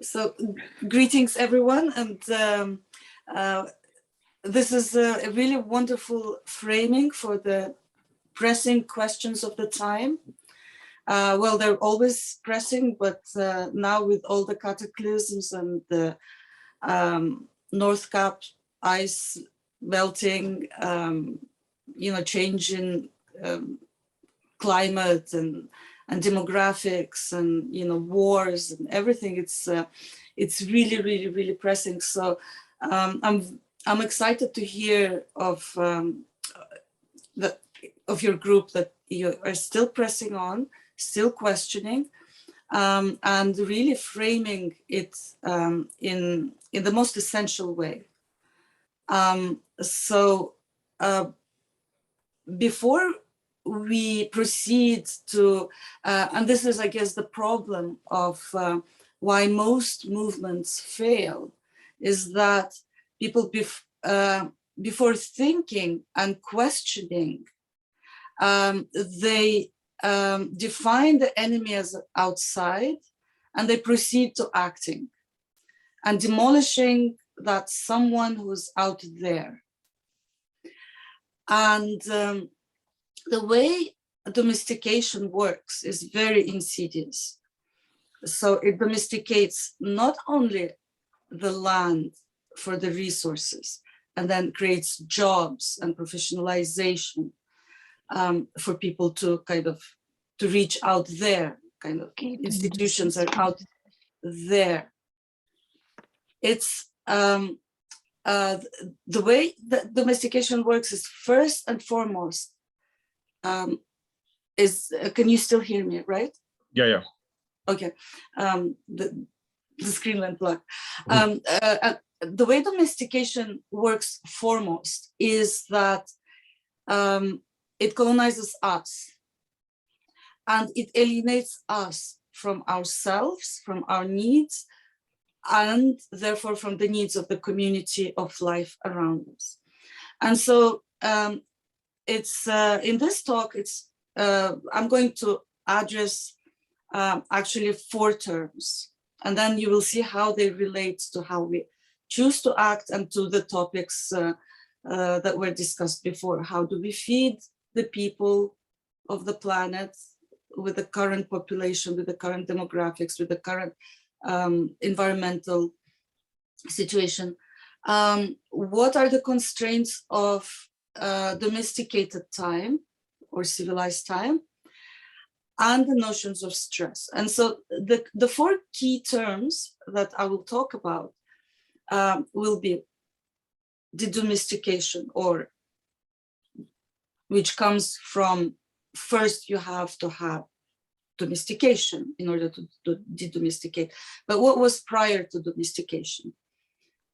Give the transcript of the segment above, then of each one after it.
So greetings, everyone, and this is a really wonderful framing for the pressing questions of the time. Well, they're always pressing, but now with all the cataclysms and the North Cap ice melting, change in climate and demographics and wars and everything, it's really pressing. So I'm excited to hear of your group, that you are still pressing on, still questioning, and really framing it in the most essential way. Before we proceed to, and this is, I guess, the problem of why most movements fail, is that people before thinking and questioning, they define the enemy as outside, and they proceed to acting and demolishing that someone who's out there. And the way domestication works is very insidious. So it domesticates not only the land for the resources, and then creates jobs and professionalization for people to to reach out there, institutions are out there. It's the way that domestication works is, first and foremost, can you still hear me, right? Yeah. Okay. The screen went black. The way domestication works foremost is that it colonizes us, and it alienates us from ourselves, from our needs, and therefore from the needs of the community of life around us. And so it's in this talk, I'm going to address actually 4 terms, and then you will see how they relate to how we choose to act and to the topics that were discussed before. How do we feed the people of the planet with the current population, with the current demographics, with the current environmental situation? What are the constraints of domesticated time or civilized time, and the notions of stress? And so the 4 key terms that I will talk about will be de-domestication, or which comes from, first you have to have domestication in order to de-domesticate. But what was prior to domestication?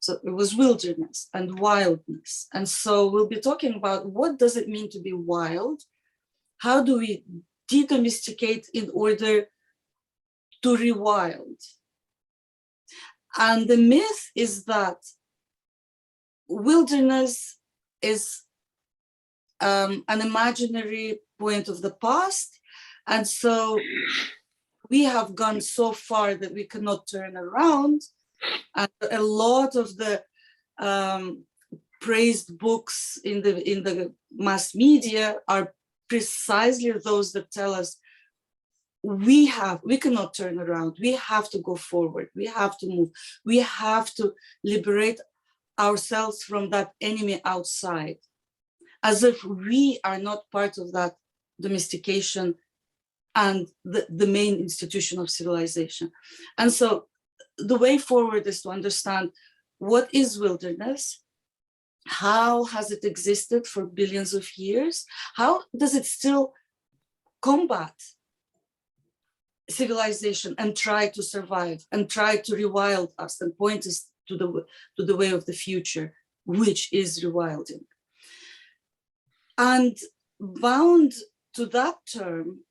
So it was wilderness and wildness. And so we'll be talking about, what does it mean to be wild? How do we de-domesticate in order to rewild? And the myth is that wilderness is an imaginary point of the past, and so we have gone so far that we cannot turn around. And a lot of the praised books in the mass media are precisely those that tell us we cannot turn around. We have to go forward. We have to move. We have to liberate ourselves from that enemy outside, as if we are not part of that domestication and the main institution of civilization. And so the way forward is to understand, what is wilderness? How has it existed for billions of years? How does it still combat civilization and try to survive and try to rewild us and point us to the way of the future, which is rewilding? And bound to that term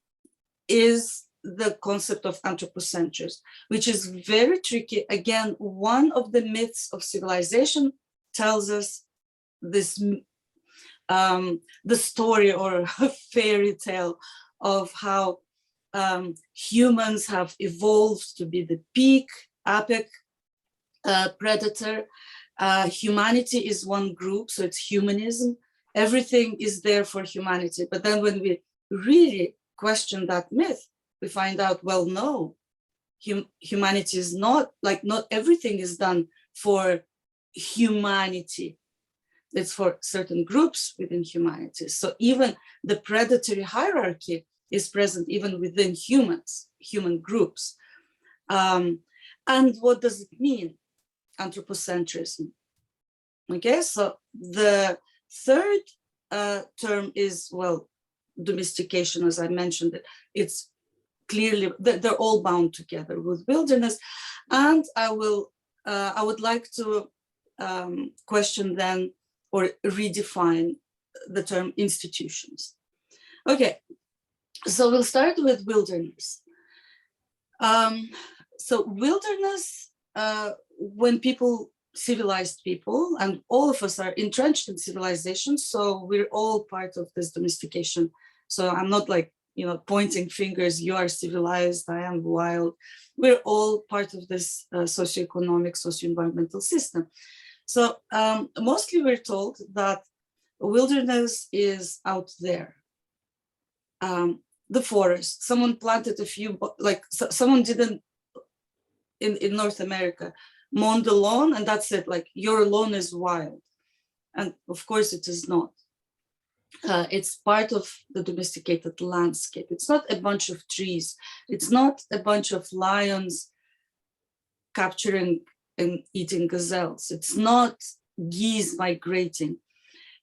is the concept of anthropocentrism, which is very tricky. Again, one of the myths of civilization tells us this, the story or a fairy tale of how humans have evolved to be the peak, apex predator. Humanity is one group, so it's humanism. Everything is there for humanity. But then when we really question that myth, we find out, well, no, humanity is not, like, not everything is done for humanity. It's for certain groups within humanity. So even the predatory hierarchy is present even within humans, human groups. And what does it mean, anthropocentrism? Okay, so the third term is, well, domestication, as I mentioned it. It's clearly, they're all bound together with wilderness. And I would like to question then, or redefine the term institutions. Okay, so we'll start with wilderness. So wilderness, when civilized people, and all of us are entrenched in civilization, so we're all part of this domestication. So I'm not like, pointing fingers, you are civilized, I am wild. We're all part of this socioeconomic, socio-environmental system. So mostly we're told that wilderness is out there. The forest, someone planted a few, like someone didn't, in North America, mow the lawn, and that's it, like your lawn is wild. And of course it is not. It's part of the domesticated landscape. It's not a bunch of trees. It's not a bunch of lions capturing and eating gazelles. It's not geese migrating.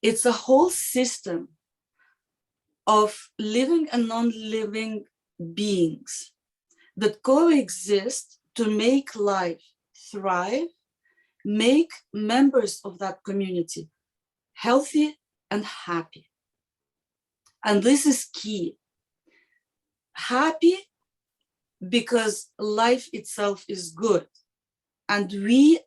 It's a whole system of living and non-living beings that coexist to make life thrive, make members of that community healthy and happy. And this is key. Happy because life itself is good. And we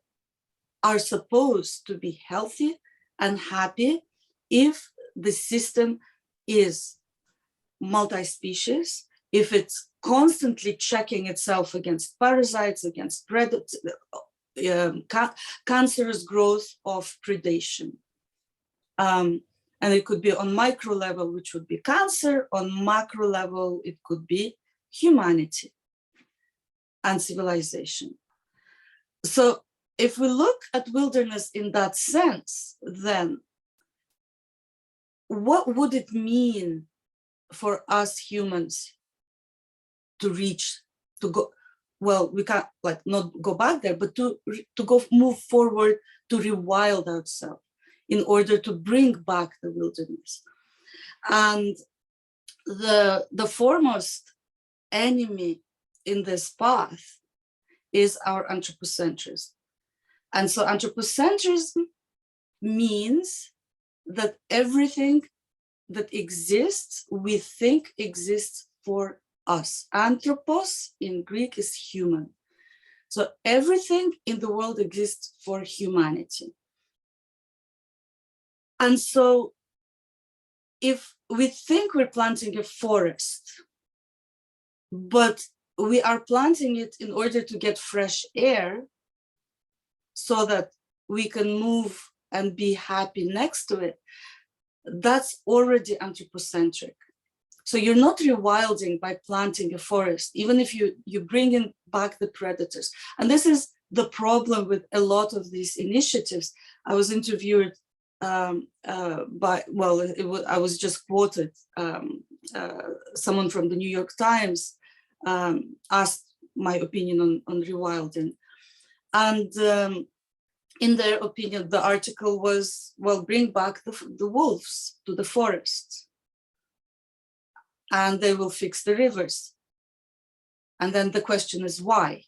are supposed to be healthy and happy if the system is multi-species, if it's constantly checking itself against parasites, against predators, cancerous growth of predation. And it could be on micro level, which would be cancer. On macro level, it could be humanity and civilization. So if we look at wilderness in that sense, then what would it mean for us humans to reach, to go, well, we can't like not go back there, but to move forward, to rewild ourselves in order to bring back the wilderness. And the foremost enemy in this path is our anthropocentrism. And so anthropocentrism means that everything that exists, we think exists for us. Anthropos in Greek is human. So everything in the world exists for humanity. And so if we think we're planting a forest, but we are planting it in order to get fresh air so that we can move and be happy next to it, that's already anthropocentric. So you're not rewilding by planting a forest, even if you bring in back the predators. And this is the problem with a lot of these initiatives. I was interviewed I was just quoted, someone from the New York Times asked my opinion on rewilding. And in their opinion, the article was, well, bring back the wolves to the forest and they will fix the rivers. And then the question is why?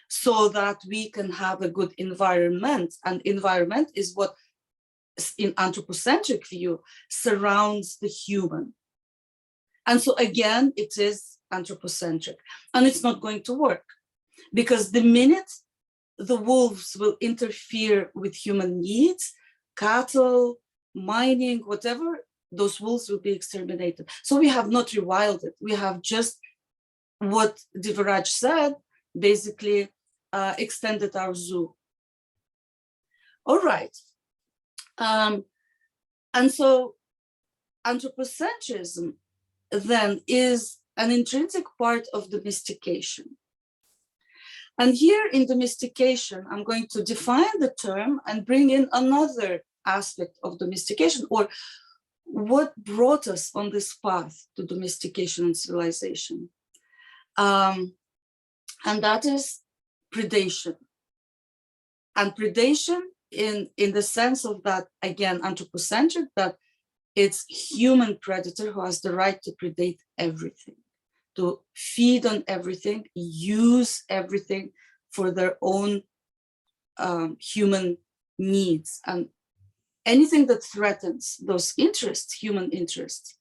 So that we can have a good environment. And environment is what, in anthropocentric view, surrounds the human. And so again, it is anthropocentric, and it's not going to work, because the minute the wolves will interfere with human needs, cattle, mining, whatever, those wolves will be exterminated. So we have not rewilded. We have just what Divaraj said, basically extended our zoo. All right. And so anthropocentrism then is an intrinsic part of domestication. And here in domestication, I'm going to define the term and bring in another aspect of domestication, or what brought us on this path to domestication and civilization. And that is predation. And predation in the sense of that, again, anthropocentric, that it's human predator who has the right to predate everything, to feed on everything, use everything for their own human needs. And anything that threatens those interests, human interests,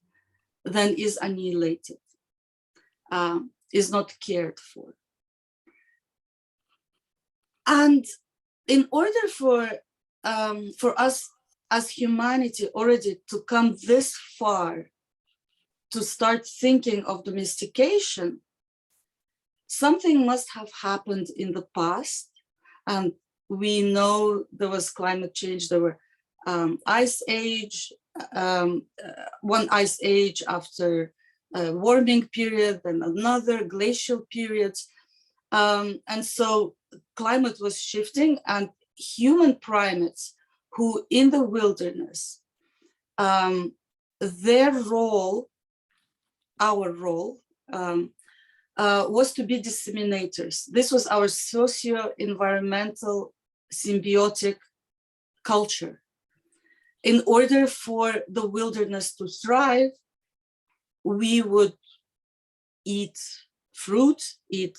then is annihilated, is not cared for. And in order for us as humanity already to come this far, to start thinking of domestication, something must have happened in the past. And we know there was climate change, there were ice age, one ice age after a warming period, then another glacial period. And so climate was shifting, and human primates who in the wilderness, their role, our role, was to be disseminators. This was our socio-environmental symbiotic culture. In order for the wilderness to thrive, we would eat fruit, eat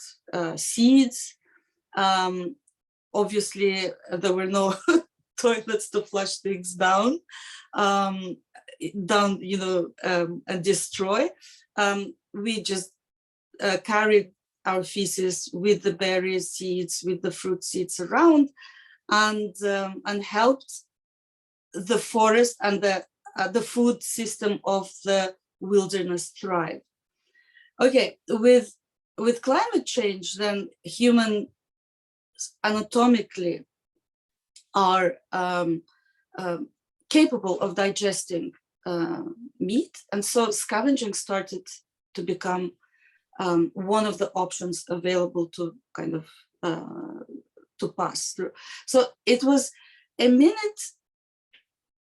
seeds. Obviously, there were no toilets to flush things down, and destroy. We just carried our feces with the berry seeds, with the fruit seeds around, and helped the forest and the food system of the wilderness thrive. Okay, with climate change, then humans anatomically are capable of digesting meat, and so scavenging started to become one of the options available to kind of to pass through. So it was a minute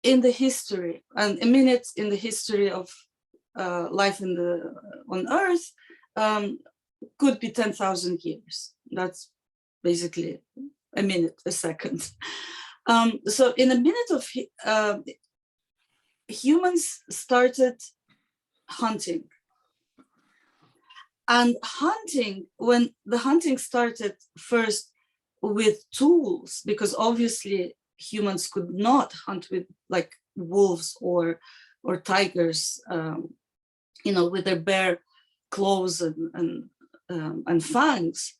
in the history, and a minute in the history of life on Earth could be 10,000 years. That's basically a minute, a second. So in a minute of humans started hunting. And hunting, when the hunting started first with tools, because obviously humans could not hunt with like wolves or tigers, with their bare claws and fangs.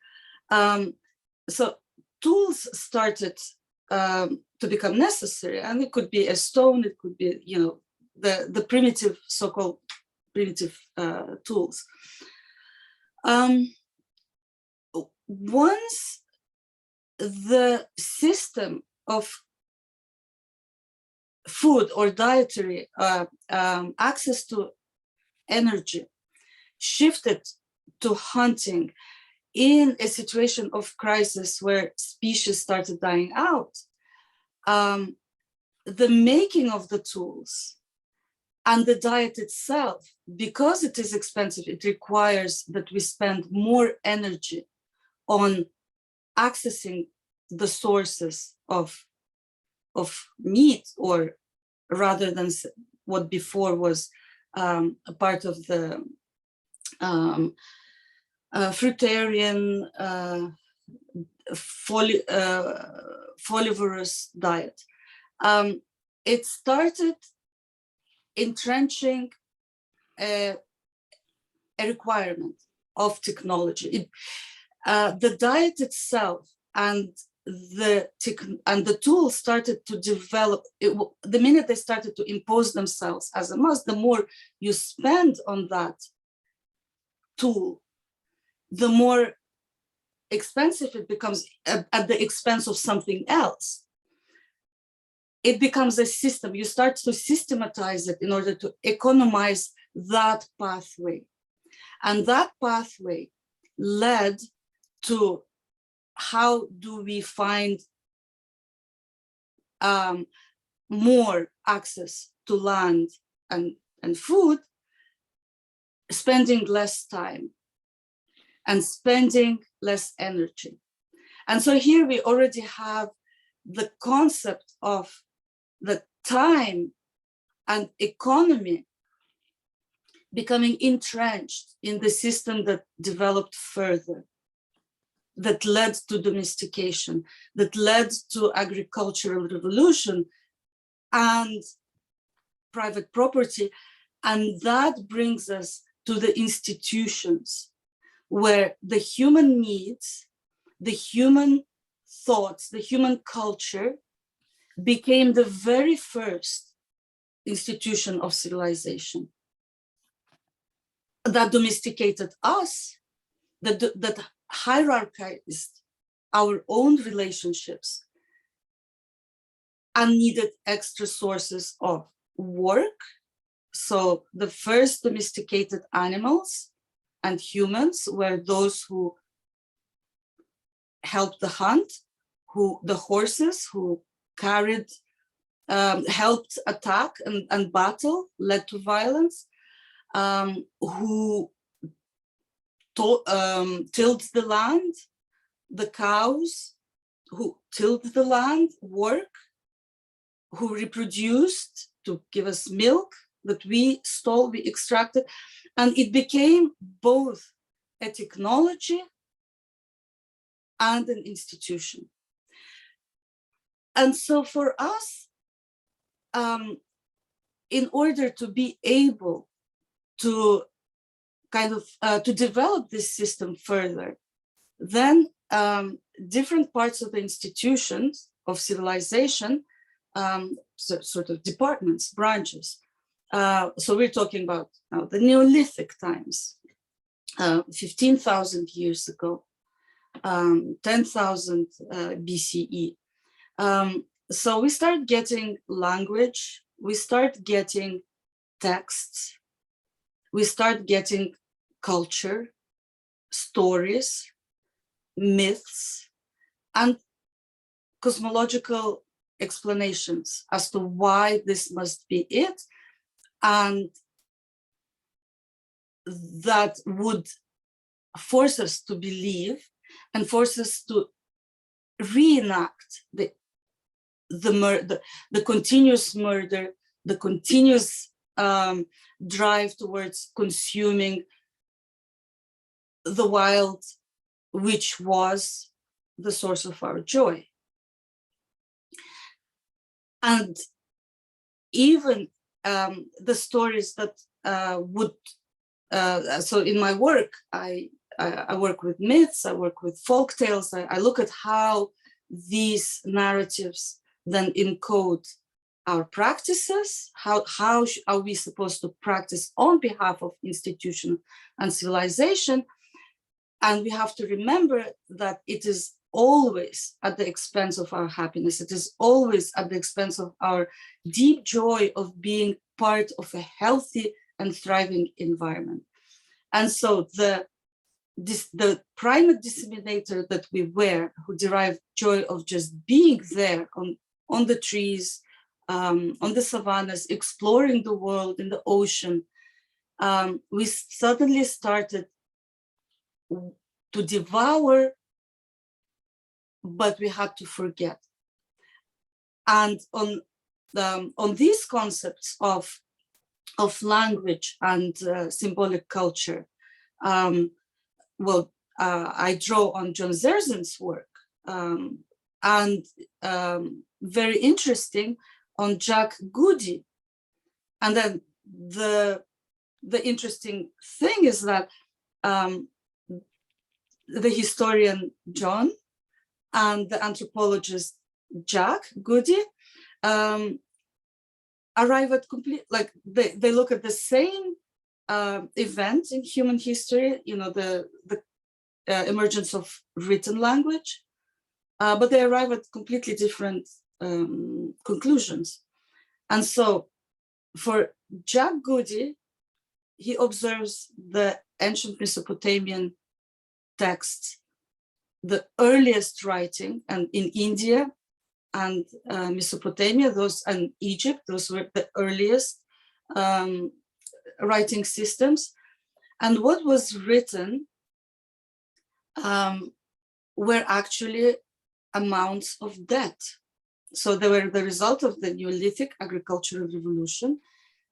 So tools started to become necessary, and it could be a stone, it could be the primitive, so-called primitive tools. Once the system of food or dietary access to energy shifted to hunting in a situation of crisis where species started dying out, the making of the tools and the diet itself, because it is expensive, it requires that we spend more energy on accessing the sources of meat, or rather than what before was a part of the fruitarian folivorous diet. It started entrenching a requirement of technology. The diet itself and the tools started to develop. The minute they started to impose themselves as a must, the more you spend on that tool, the more expensive it becomes at the expense of something else, it becomes a system. You start to systematize it in order to economize that pathway. And that pathway led to how do we find more access to land and food, spending less time and spending less energy. And so here we already have the concept of the time and economy becoming entrenched in the system that developed further, that led to domestication, that led to agricultural revolution and private property. And that brings us to the institutions where the human needs, the human thoughts, the human culture became the very first institution of civilization that domesticated us, that hierarchized our own relationships and needed extra sources of work. So the first domesticated animals and humans were those who helped the hunt, the horses who carried, helped attack and battle, led to violence, who tilled the land, the cows who tilled the land, work, who reproduced to give us milk that we stole, we extracted, and it became both a technology and an institution. And so for us, in order to be able to kind of to develop this system further, then different parts of the institutions of civilization, sort of departments, branches. So we're talking about the Neolithic times, 15,000 years ago, 10,000 BCE. So we start getting language, we start getting texts, we start getting culture, stories, myths, and cosmological explanations as to why this must be it, and that would force us to believe and force us to reenact the continuous murder, the continuous drive towards consuming the wild, which was the source of our joy. And even the stories that so in my work, I work with myths, I work with folk tales, I look at how these narratives then encode our practices, how are we supposed to practice on behalf of institution and civilization. And we have to remember that it is always at the expense of our happiness. It is always at the expense of our deep joy of being part of a healthy and thriving environment. And so the primate disseminator that we were, who derive joy of just being there on the trees, on the savannas, exploring the world in the ocean, we suddenly started to devour, but we had to forget. And on these concepts of language and symbolic culture, I draw on John Zerzan's work, and very interesting on Jack Goody. And then the interesting thing is that the historian John and the anthropologist Jack Goody arrive at they look at the same event in human history, the emergence of written language, but they arrive at completely different conclusions. And so for Jack Goody, he observes the ancient Mesopotamian texts, the earliest writing, and in India and Mesopotamia, those, and Egypt, those were the earliest writing systems. And what was written were actually amounts of debt. So they were the result of the Neolithic agricultural revolution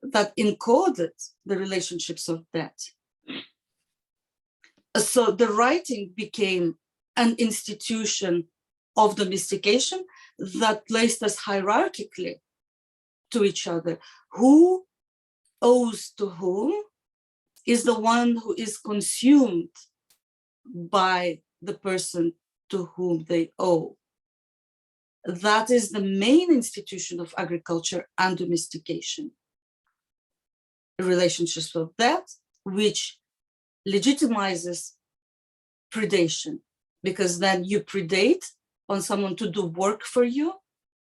that encoded the relationships of debt. So the writing became an institution of domestication that placed us hierarchically to each other. Who owes to whom is the one who is consumed by the person to whom they owe. That is the main institution of agriculture and domestication. Relationships of debt, which legitimizes predation, because then you predate on someone to do work for you.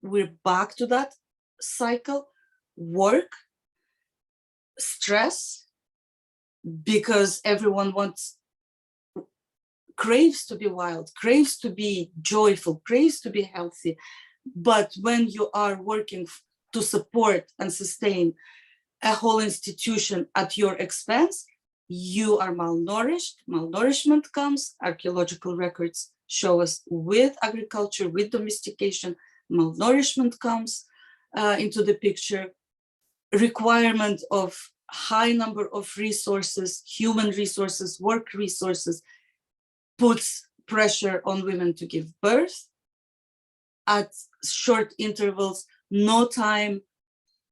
We're back to that cycle. Work, stress, because everyone craves to be wild, craves to be joyful, craves to be healthy. But when you are working to support and sustain a whole institution at your expense, you are malnourished. Malnourishment comes. Archaeological records show us with agriculture, with domestication, malnourishment comes into the picture. Requirement of high number of resources, human resources, work resources, puts pressure on women to give birth at short intervals, no time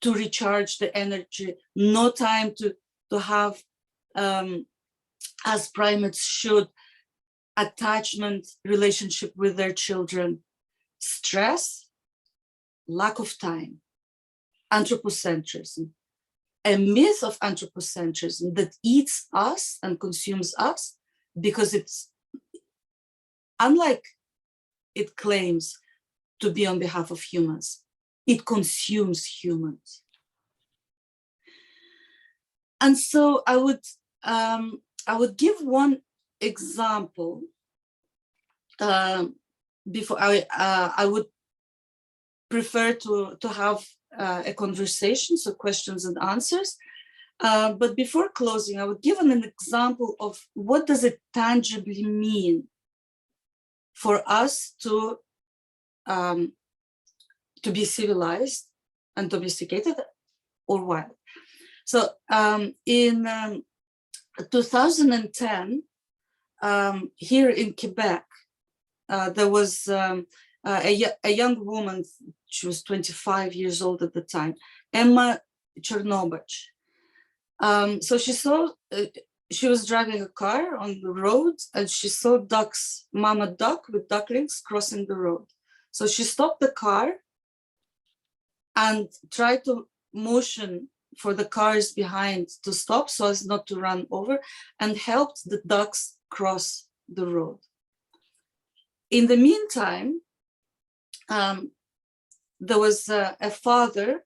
to recharge the energy, no time to have, as primates should, attachment relationship with their children. Stress, lack of time, anthropocentrism, a myth of anthropocentrism that eats us and consumes us, because it's, unlike it claims to be on behalf of humans, it consumes humans. And so I would give one example before I would prefer to have a conversation, so questions and answers. But before closing, I would give an example of what does it tangibly mean for us to be civilized and domesticated or wild. So in 2010, here in Quebec, there was a young woman. She was 25 years old at the time, Emma Chernobych. So she saw, she was driving a car on the road and she saw ducks, mama duck with ducklings crossing the road. So she stopped the car and tried to motion for the cars behind to stop so as not to run over, and helped the ducks cross the road. In the meantime, there was a father,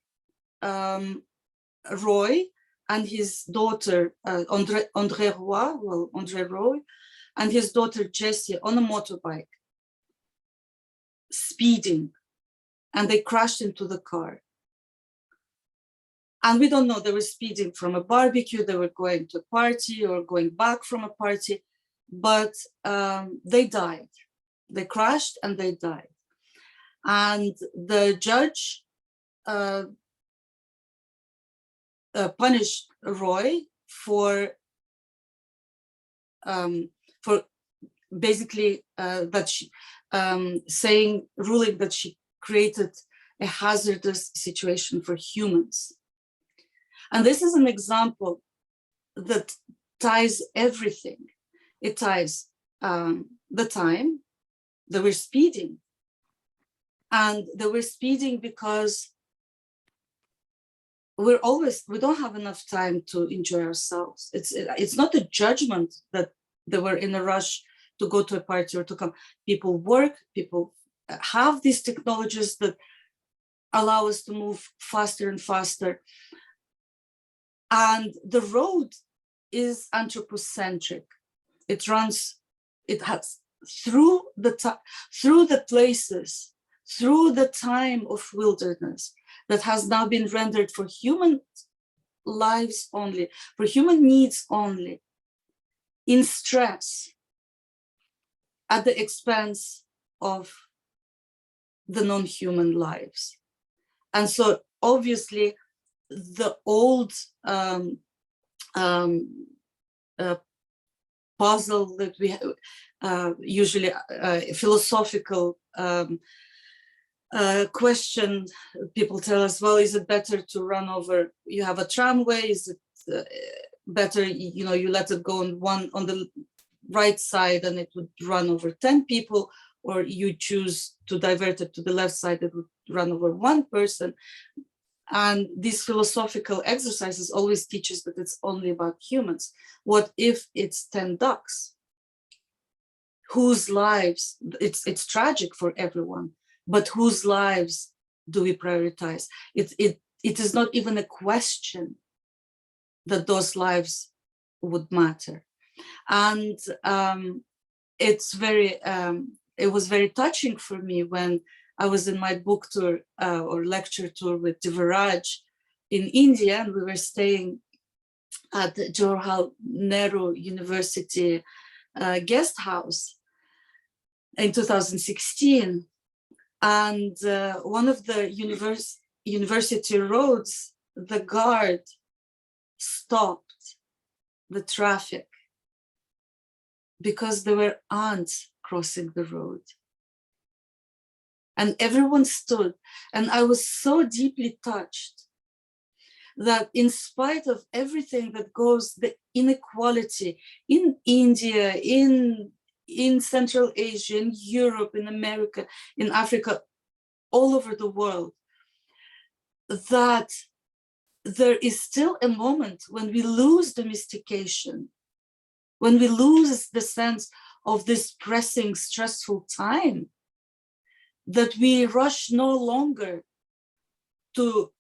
Roy, and his daughter, André Roy, and his daughter Jessie on a motorbike, speeding, and they crashed into the car. And we don't know, they were speeding from a barbecue, they were going to a party or going back from a party, but they died. They crashed and they died. And the judge punished Roy for basically that she ruling that she created a hazardous situation for humans. And this is an example that ties everything. It ties the time they were speeding, and they were speeding because we don't have enough time to enjoy ourselves. It's not a judgment that they were in a rush to go to a party or to come. People work, people have these technologies that allow us to move faster and faster. And the road is anthropocentric. It runs, it has through the places, through the time of wilderness that has now been rendered for human lives only, for human needs only, in stress, at the expense of the non-human lives. And so obviously the old puzzle that we usually philosophical question, people tell us, well, is it better to run over, you have a tramway, is it better, you let it go on the right side and it would run over 10 people, or you choose to divert it to the left side, it would run over one person. And these philosophical exercises always teach us that it's only about humans. What if it's 10 ducks whose lives, it's tragic for everyone, but whose lives do we prioritize? It is not even a question that those lives would matter. And it's very, it was very touching for me when I was in my book tour or lecture tour with Devaraj in India, and we were staying at the Jawaharlal Nehru University guest house in 2016. And one of the university roads, the guard stopped the traffic because there were ants crossing the road. And everyone stood, and I was so deeply touched that in spite of everything that goes, the inequality in India, in Central Asia, in Europe, in America, in Africa, all over the world, that there is still a moment when we lose domestication, when we lose the sense of this pressing, stressful time, that we rush no longer to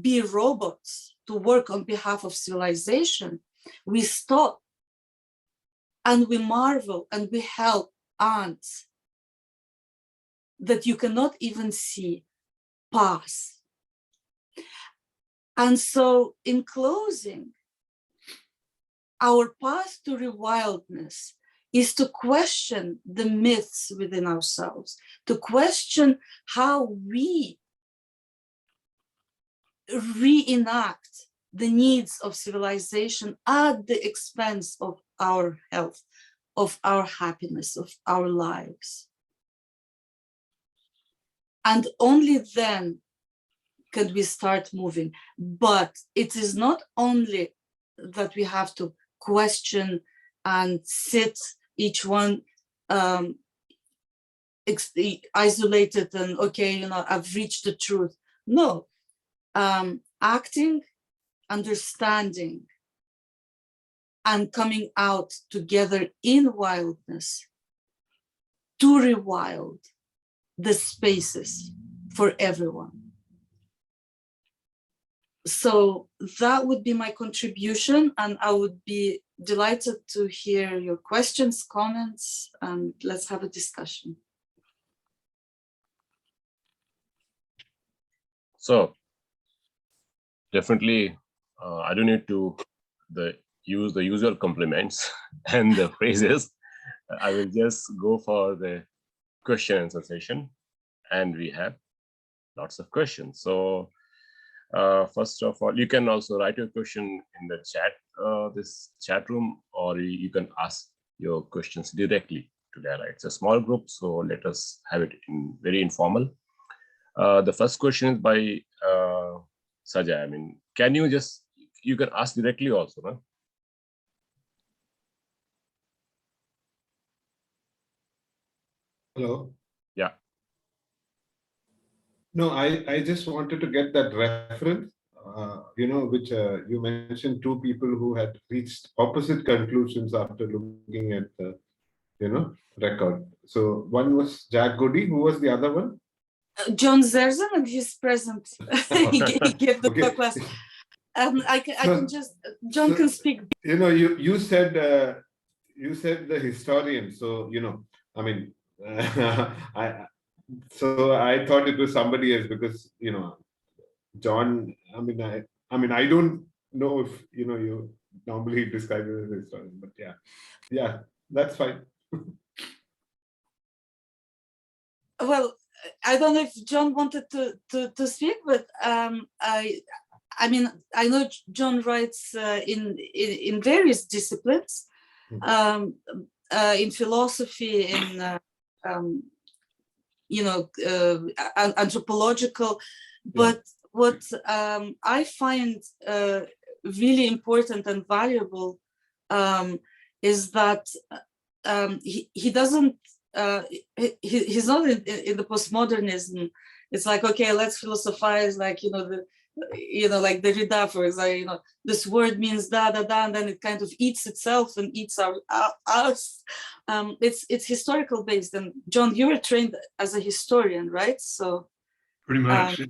be robots, to work on behalf of civilization. We stop and we marvel and we help ants that you cannot even see pass. And so in closing, our path to rewildness is to question the myths within ourselves, to question how we reenact the needs of civilization at the expense of our health, of our happiness, of our lives. And only then can we start moving. But it is not only that we have to question and sit each one isolated and okay, I've reached the truth. No, acting, understanding, and coming out together in wildness to rewild the spaces for everyone. So that would be my contribution, and I would be delighted to hear your questions, comments, and let's have a discussion. So definitely, I don't need to use the usual compliments and the phrases. I will just go for the question and answer session, and we have lots of questions. So first of all, you can also write your question in the chat, this chat room, or you can ask your questions directly to Layla. It's a small group, so let us have it in very informal. The first question is by Sajay. I mean, can you you can ask directly also, no? Hello. Yeah. No, I just wanted to get that reference, which you mentioned two people who had reached opposite conclusions after looking at the record. So one was Jack Goody. Who was the other one? John Zerzan, and he's present. He gave the talk last. I can just, John can speak. You said the historian. So I mean, I thought it was somebody else because John. I mean I don't know if you normally describe it as a historian, but yeah, that's fine. Well, I don't know if John wanted to speak, but I mean, I know John writes in various disciplines, in philosophy, in anthropological. But what I find really important and valuable is that he doesn't. He's not in the postmodernism. It's like, okay, let's philosophize, like like Derrida, for example, this word means da da da, and then it kind of eats itself and eats us. It's historical based. And John, you were trained as a historian, right? So pretty much.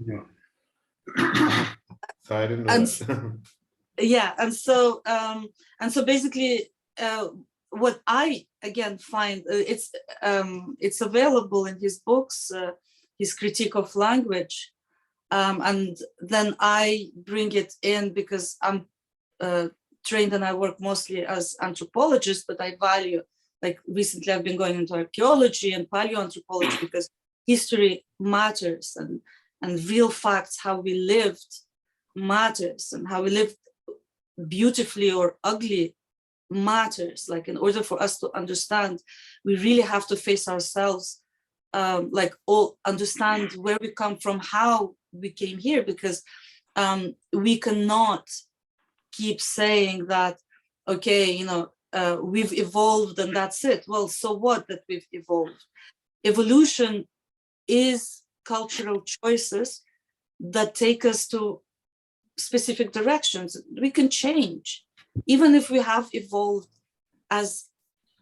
So I didn't know that. Yeah, and so basically, what I again find it's available in his books, his critique of language, and then I bring it in because I'm trained and I work mostly as anthropologist, but I value, like recently I've been going into archaeology and paleoanthropology because history matters and real facts, how we lived matters, and how we lived beautifully or ugly matters. Like, in order for us to understand, we really have to face ourselves, understand where we come from, how we came here, because we cannot keep saying that, okay, we've evolved and that's it. Well, so what that we've evolved? Evolution is cultural choices that take us to specific directions. We can change. Even if we have evolved as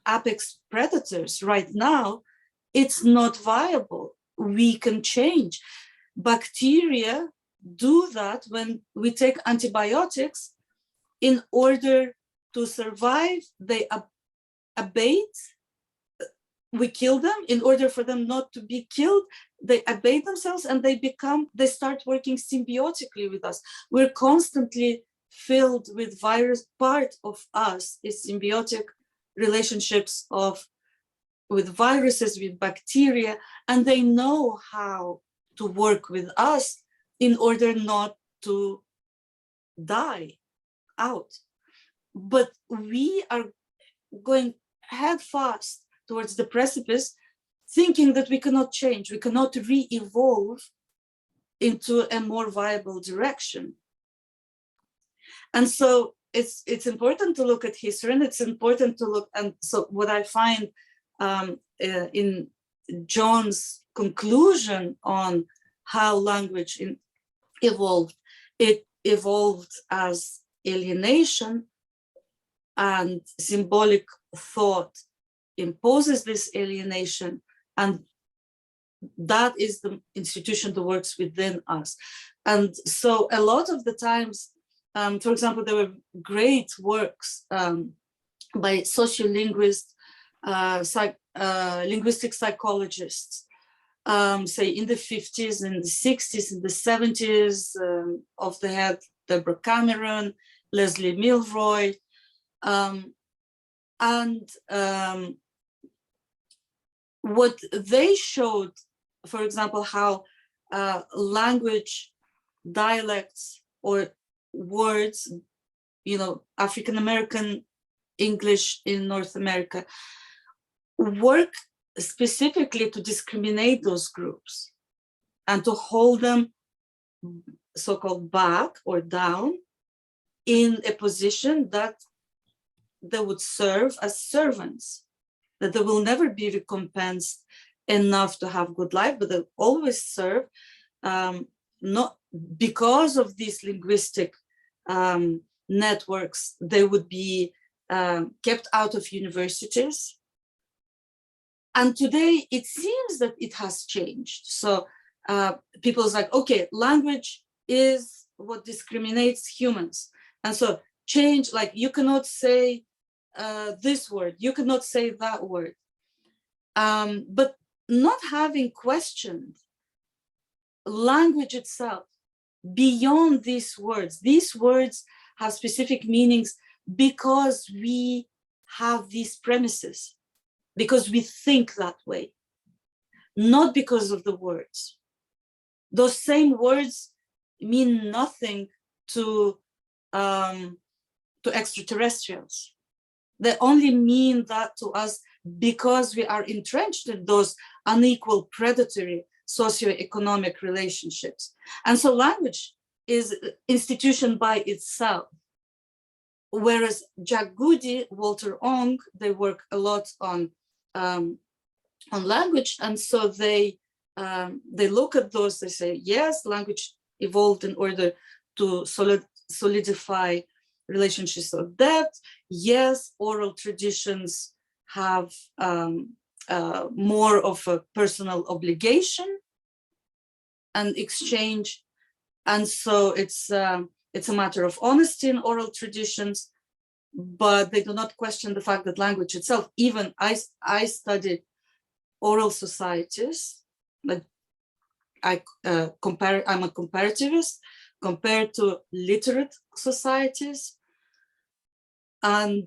apex predators right now, it's not viable. We can change. Bacteria do that when we take antibiotics. In order to survive, they abate. We kill them. In order for them not to be killed, they abate themselves and they start working symbiotically with us. We're constantly filled with virus. Part of us is symbiotic relationships with viruses, with bacteria, and they know how to work with us in order not to die out. But we are going head fast towards the precipice, thinking that we cannot change, we cannot re-evolve into a more viable direction. And so it's important to look at history, and it's important to look, and so what I find in John's conclusion on how language evolved, it evolved as alienation, and symbolic thought imposes this alienation, and that is the institution that works within us. And so a lot of the times, for example, there were great works by sociolinguists, linguistic psychologists, say in the 50s and the 60s and the 70s, of the head Deborah Cameron, Leslie Milroy, and what they showed, for example, how language, dialects, or words, African-American English in North America, work specifically to discriminate those groups and to hold them so-called back or down in a position that they would serve as servants, that they will never be recompensed enough to have good life, but they always serve, not because of these linguistic networks. They would be kept out of universities. And today it seems that it has changed. So people's like, okay, language is what discriminates humans. And so change, like you cannot say this word, you cannot say that word. But not having questioned language itself beyond these words have specific meanings because we have these premises, because we think that way, not because of the words. Those same words mean nothing to extraterrestrials. They only mean that to us because we are entrenched in those unequal predatory socioeconomic relationships. And so language is an institution by itself. Whereas Jack Goody, Walter Ong, they work a lot on language, and so they look at those. They say, yes, language evolved in order to solidify relationships of depth. Yes, oral traditions have more of a personal obligation and exchange, and so it's a matter of honesty in oral traditions, but they do not question the fact that language itself, even I studied oral societies, like I'm a comparativist compared to literate societies, and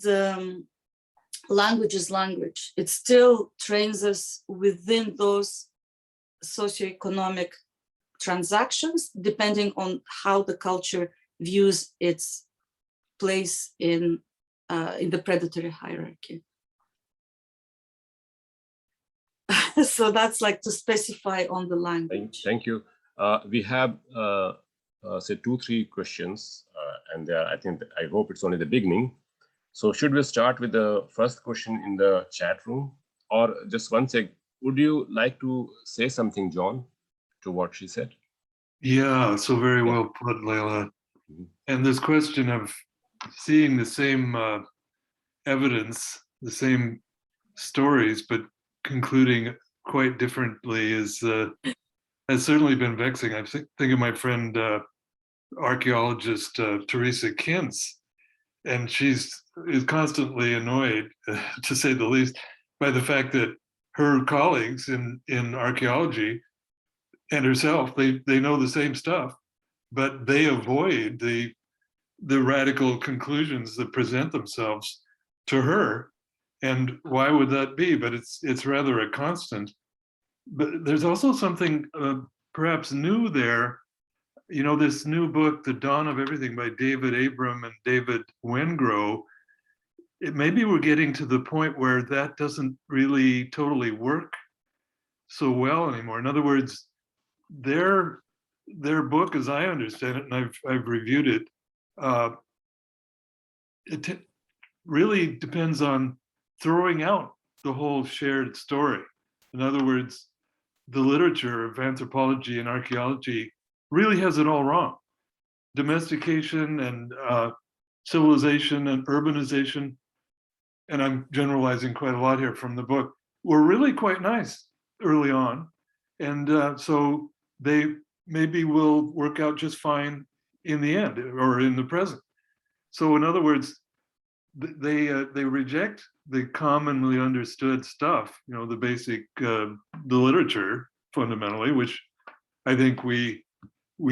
language is language. It still trains us within those socioeconomic transactions, depending on how the culture views its place in the predatory hierarchy. So that's like to specify on the language. Thank you. We have say 2-3 questions, and I hope it's only the beginning. So should we start with the first question in the chat room, or just one sec? Would you like to say something, John, to what she said? Yeah, so very well put, Layla. And this question of seeing the same evidence, the same stories, but concluding quite differently has certainly been vexing. I think of my friend archaeologist Teresa Kintz, and is constantly annoyed, to say the least, by the fact that her colleagues in archaeology and herself, they know the same stuff, but they avoid the radical conclusions that present themselves to her. And why would that be? But it's rather a constant. But there's also something perhaps new there. You know, this new book, The Dawn of Everything by David Abram and David Wengrow, maybe we're getting to the point where that doesn't really totally work so well anymore. In other words, their book, as I understand it, and I've reviewed it, it really depends on throwing out the whole shared story. In other words, the literature of anthropology and archaeology really has it all wrong. Domestication and civilization and urbanization, and I'm generalizing quite a lot here from the book, were really quite nice early on. And so they maybe will work out just fine in the end or in the present. So in other words, they reject the commonly understood stuff, you know, the basic, the literature fundamentally, which I think we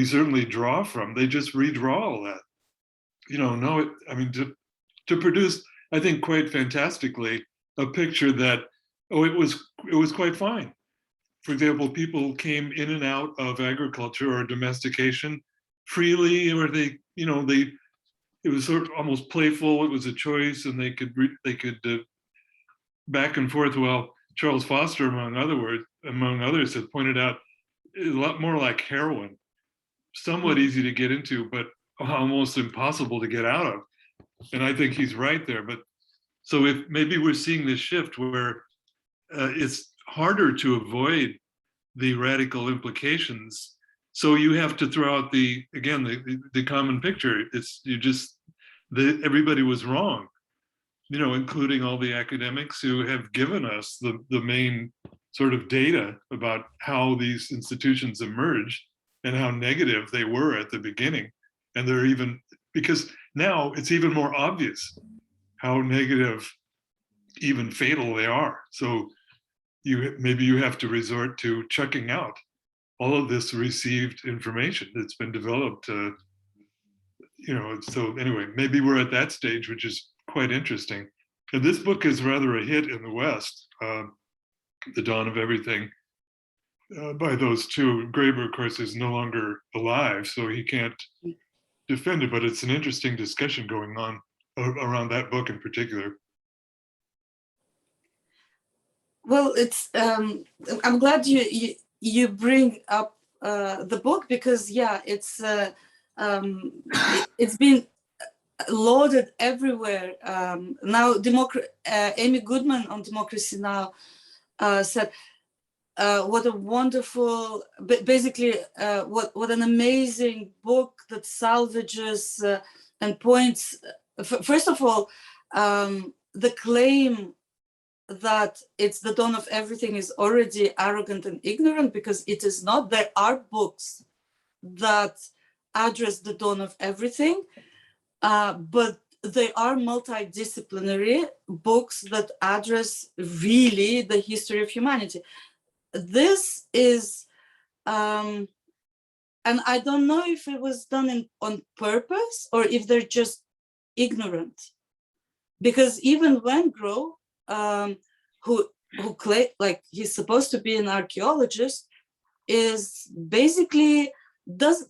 certainly draw from. They just redraw all that. You know, I mean, to produce, I think, quite fantastically, a picture that, oh, it was quite fine. For example, people came in and out of agriculture or domestication freely, or it was sort of almost playful. It was a choice, and they could back and forth. Well, Charles Foster, among others, had pointed out a lot more like heroin, somewhat easy to get into, but almost impossible to get out of. And I think he's right there. But so if maybe we're seeing this shift where it's harder to avoid the radical implications. So you have to throw out the common picture. Everybody was wrong. including all the academics who have given us the main sort of data about how these institutions emerged and how negative they were at the beginning. And they're even, because now it's even more obvious how negative, even fatal they are. So maybe you have to resort to checking out all of this received information that's been developed. So anyway, maybe we're at that stage, which is quite interesting. And this book is rather a hit in the West, The Dawn of Everything, by those two. Graeber, of course, is no longer alive, so he can't defend it, but it's an interesting discussion going on around that book in particular. Well, it's I'm glad you bring up the book, because it's been lauded everywhere. Now, Amy Goodman on Democracy Now! Said, what a wonderful, basically, what an amazing book that salvages and points. First of all, the claim that it's the dawn of everything is already arrogant and ignorant, because it is not. There are books that address the dawn of everything, but they are multidisciplinary books that address really the history of humanity. This is, and I don't know if it was done on purpose or if they're just ignorant, because even Wengrow, who claim like he's supposed to be an archaeologist, is basically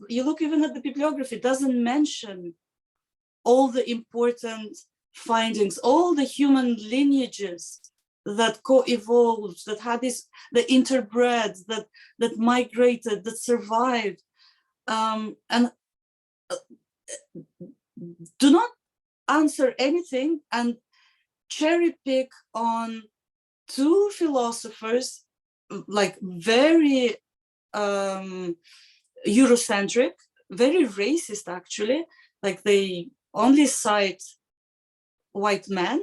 you look even at the bibliography, doesn't mention all the important findings, all the human lineages that co-evolved, that had the interbred, that migrated, that survived, and do not answer anything and cherry pick on two philosophers, like very Eurocentric, very racist actually, like they only cite white men,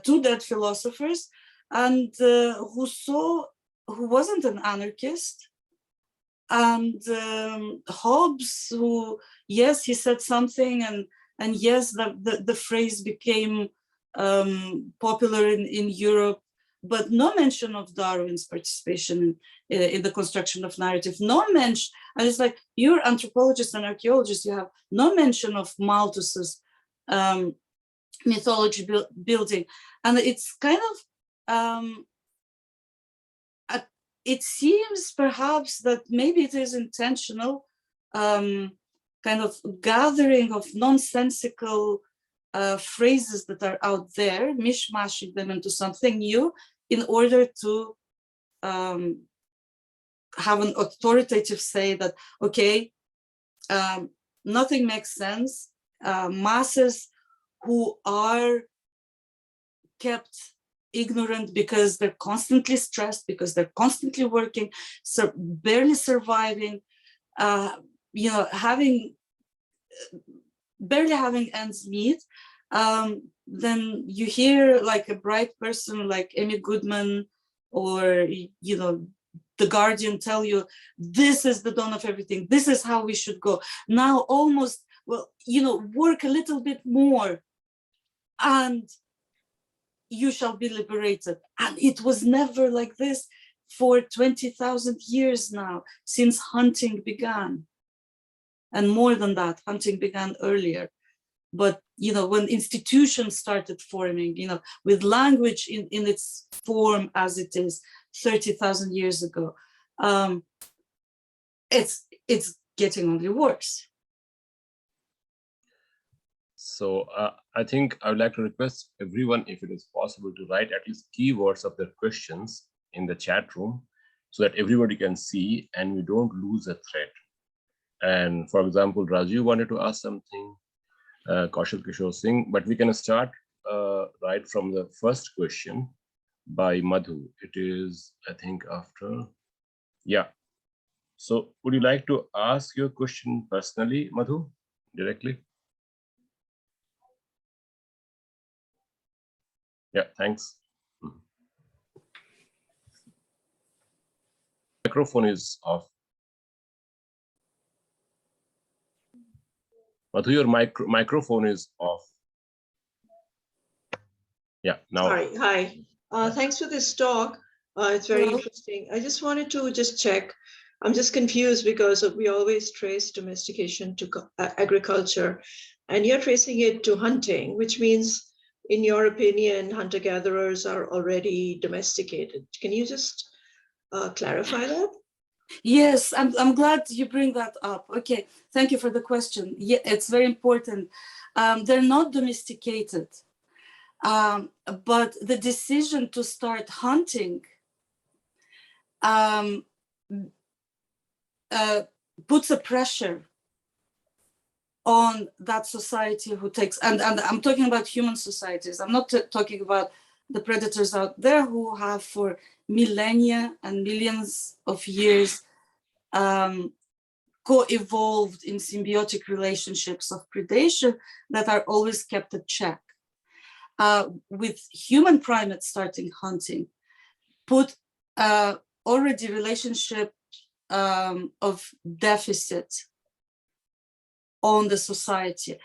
two dead philosophers, and Rousseau, who wasn't an anarchist, and Hobbes, who, yes, he said something, and yes, the phrase became popular in Europe, but no mention of Darwin's participation in the construction of narrative, no mention. And it's like, you're anthropologists and archaeologists, you have no mention of Malthus's mythology building. And it's kind of, it seems perhaps that maybe it is intentional, kind of gathering of nonsensical phrases that are out there, mishmashing them into something new in order to have an authoritative say that, okay, nothing makes sense. Masses who are kept ignorant because they're constantly stressed, because they're constantly working, so barely surviving, barely having ends meet. Then you hear like a bright person like Amy Goodman or The Guardian tell you, this is the dawn of everything, this is how we should go now, almost, well, work a little bit more and you shall be liberated. And it was never like this for 20,000 years now, since hunting began. And more than that, hunting began earlier. But, when institutions started forming, with language in its form as it is 30,000 years ago, it's getting only worse. So I think I would like to request everyone, if it is possible, to write at least keywords of their questions in the chat room so that everybody can see and we don't lose a thread. And for example, Raju wanted to ask something, Kaushal Kishore Singh, but we can start right from the first question by Madhu. It is, I think, after, yeah. So would you like to ask your question personally, Madhu, directly? Yeah, thanks. Microphone is off. But your microphone is off. Yeah, now. Sorry, hi. Thanks for this talk. It's very interesting. I just wanted to just check. I'm just confused because we always trace domestication to agriculture, and you're tracing it to hunting, which means, in your opinion, hunter-gatherers are already domesticated. Can you just clarify that? Yes, I'm glad you bring that up. Okay, thank you for the question. Yeah, it's very important. They're not domesticated, but the decision to start hunting puts a pressure on that society who takes, and I'm talking about human societies. I'm not talking about the predators out there who have for millennia and millions of years co-evolved in symbiotic relationships of predation that are always kept at check. With human primates starting hunting, put already relationship of deficit on the society,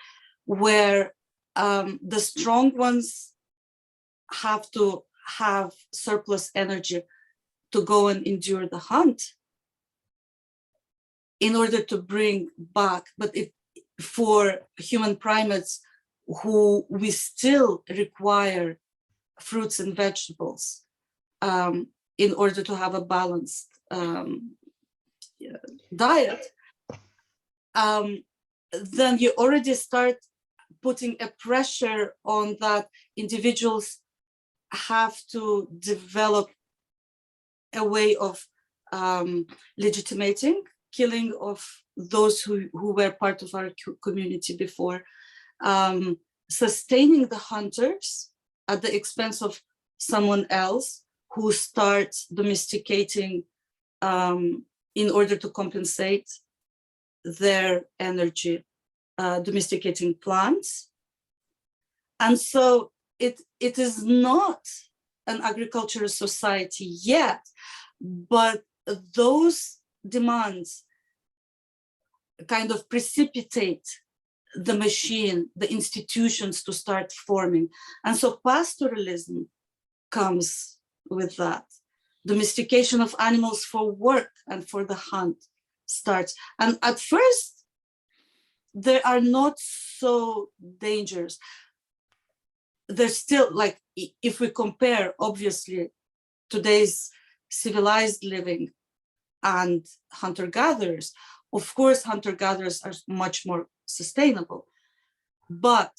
where the strong ones have to have surplus energy to go and endure the hunt in order to bring back. But for human primates who we still require fruits and vegetables in order to have a balanced diet, then you already start putting a pressure on that individuals have to develop a way of legitimating killing of those who were part of our community before, sustaining the hunters at the expense of someone else who starts domesticating in order to compensate their energy, domesticating plants. And so it is not an agricultural society yet, but those demands kind of precipitate the machine, the institutions to start forming. And so pastoralism comes with that. Domestication of animals for work and for the hunt starts. And at first, they are not so dangerous. They're still, like, if we compare, obviously, today's civilized living and hunter-gatherers, of course, hunter-gatherers are much more sustainable. But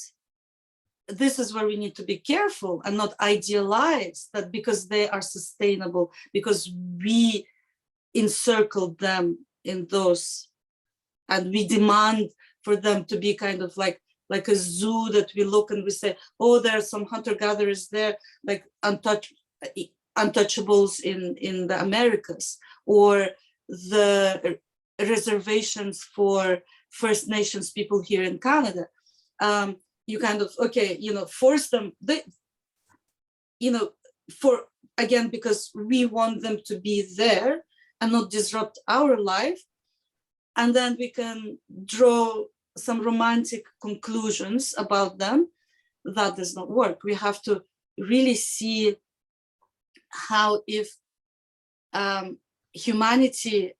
this is where we need to be careful and not idealize that because they are sustainable, because we encircled them in those, and we demand for them to be kind of like a zoo that we look and we say, oh, there are some hunter-gatherers there, like untouchables in the Americas, or the reservations for First Nations people here in Canada. You kind of, okay, force them, again, because we want them to be there and not disrupt our life. And then we can draw some romantic conclusions about them. That does not work. We have to really see how, if humanity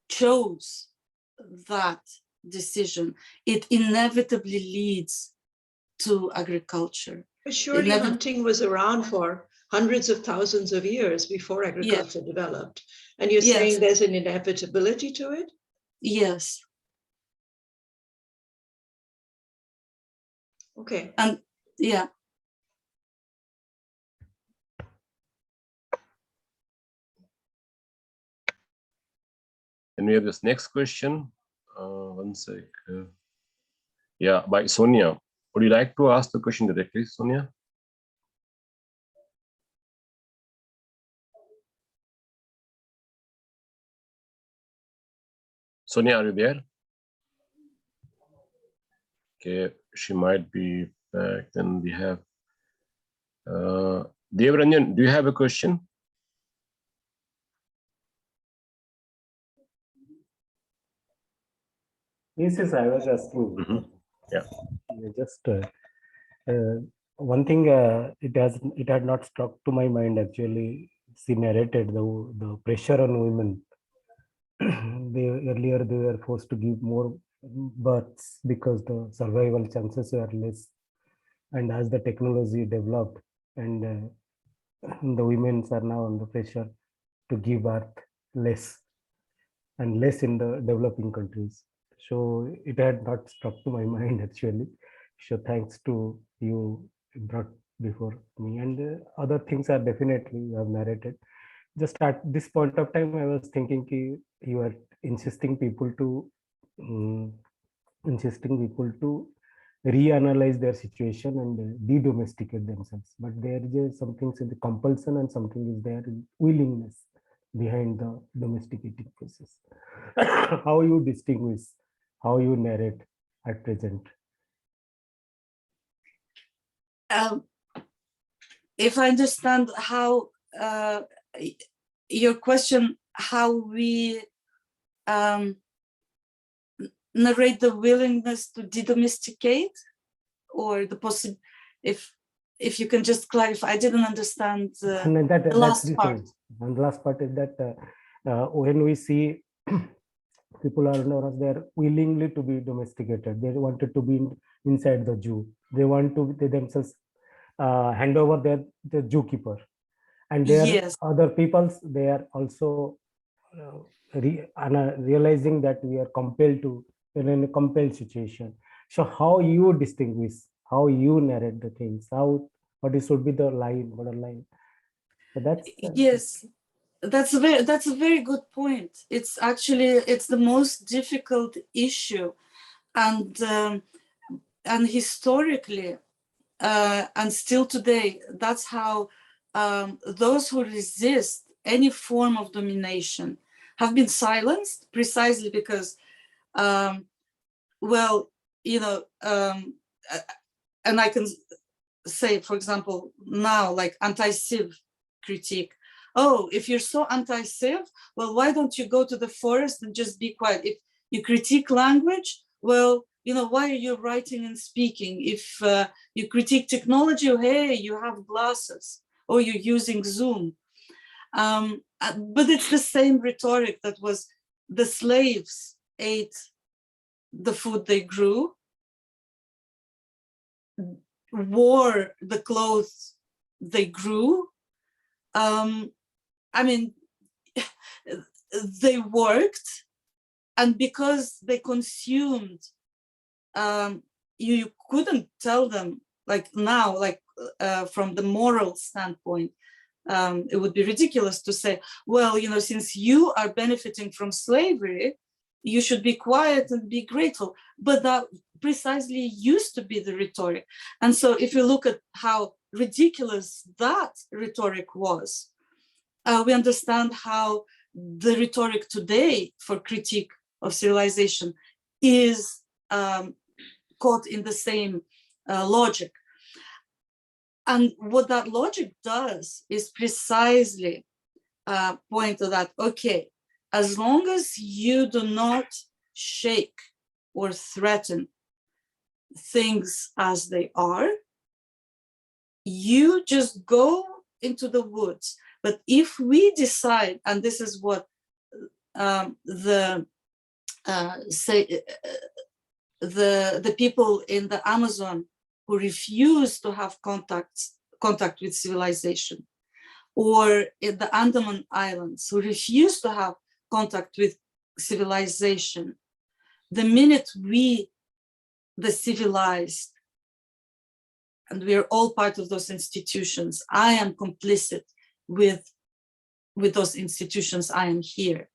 chose that decision, it inevitably leads to agriculture. But surely hunting was around for hundreds of thousands of years before agriculture developed. And you're saying there's an inevitability to it? Yes. Okay. And yeah. And we have this next question. One sec. Yeah, by Sonia. Would you like to ask the question directly, Sonia? Sonia, are you there? Okay, she might be back. Then we have Devranjan, do you have a question? Yes, I was asking. Yeah. Just one thing, it had not struck to my mind actually. She narrated the pressure on women. Earlier they were forced to give more births because the survival chances were less, and as the technology developed, and the women are now under pressure to give birth less and less in the developing countries. So it had not struck to my mind actually. So thanks to you brought before me, and other things are definitely you have narrated. Just at this point of time, I was thinking you are insisting people to reanalyze their situation and de-domesticate themselves. But there is something in the compulsion and something is there in willingness behind the domesticating process. How you distinguish, how you narrate at present? If I understand how your question, how we narrate the willingness to de-domesticate, or the possible, if you can just clarify, I didn't understand the last part. And the last part is that when we see people are they're willingly to be domesticated, they wanted to be inside the zoo, they want to themselves hand over the zookeeper, and there Yes. other peoples, they are also realizing that we are compelled to in a compelled situation. So how you distinguish, how you narrate the things, what should be the borderline? So that's yes, that's a very good point. It's the most difficult issue, and historically and still today, that's how those who resist any form of domination have been silenced, precisely because well, and I can say, for example, now, like anti-civ critique. Oh, if you're so anti-civ, well, why don't you go to the forest and just be quiet? If you critique language, well, why are you writing and speaking? If you critique technology, oh, hey, you have glasses, or you're using Zoom. But it's the same rhetoric that was the slaves ate the food they grew, wore the clothes they grew. I mean, they worked, and because they consumed, you couldn't tell them, like now, like from the moral standpoint, it would be ridiculous to say, well, since you are benefiting from slavery, you should be quiet and be grateful. But that precisely used to be the rhetoric. And so if you look at how ridiculous that rhetoric was, we understand how the rhetoric today for critique of civilization is caught in the same logic. And what that logic does is precisely point to that, okay, as long as you do not shake or threaten things as they are, you just go into the woods. But if we decide, and this is what the people in the Amazon who refuse to have contact with civilization, or in the Andaman Islands who refuse to have contact with civilization, the minute we, the civilized, and we are all part of those institutions, I am complicit with those institutions, I am here.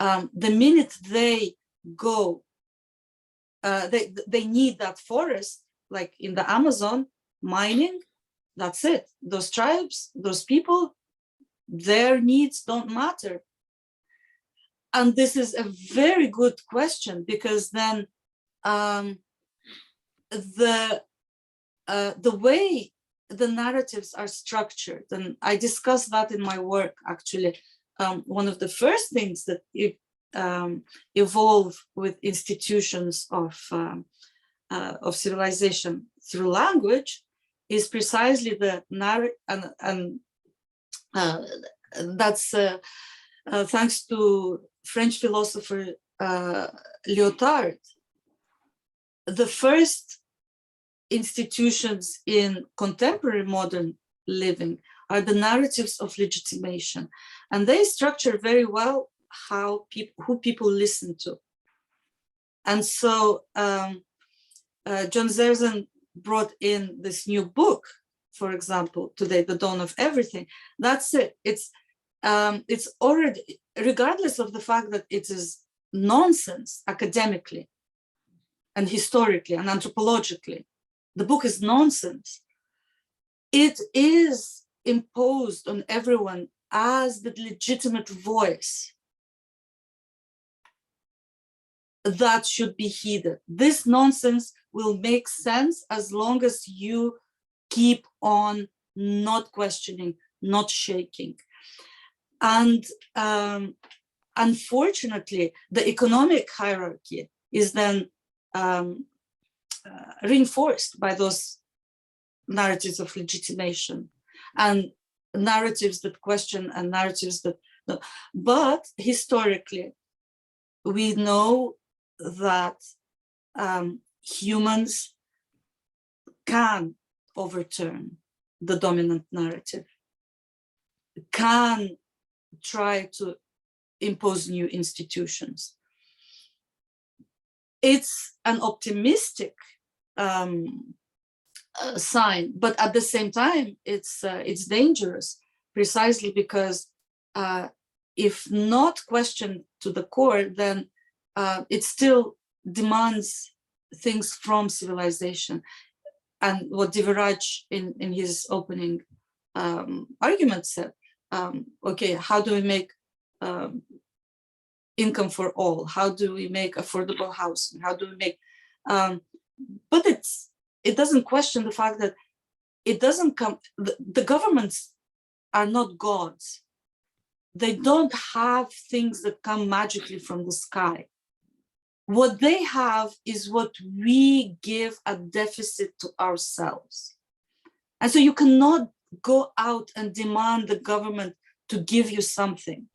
The minute they go, they need that forest, like in the Amazon, mining, that's it. Those tribes, those people, their needs don't matter. And this is a very good question, because then the way the narratives are structured, and I discuss that in my work. Actually, one of the first things that evolve with institutions of civilization through language is precisely the narrative, and that's thanks to French philosopher Lyotard. The first institutions in contemporary modern living are the narratives of legitimation, and they structure very well who people listen to. And so John Zerzan brought in this new book, for example, today, The Dawn of Everything. That's it. It's already, regardless of the fact that it is nonsense academically and historically and anthropologically, the book is nonsense. It is imposed on everyone as the legitimate voice that should be heeded. This nonsense will make sense as long as you keep on not questioning, not shaking. And unfortunately, the economic hierarchy is then reinforced by those narratives of legitimation and narratives that question and narratives that no. But historically, we know that humans can overturn the dominant narrative, can try to impose new institutions. It's an optimistic sign, but at the same time, it's dangerous, precisely because if not questioned to the core, then it still demands things from civilization. And what Diviraj in his opening argument said, okay, how do we make income for all? How do we make affordable housing? How do we make, but it doesn't question the fact that it doesn't come, the governments are not gods. They don't have things that come magically from the sky. What they have is what we give a deficit to ourselves. And so you cannot go out and demand the government to give you something,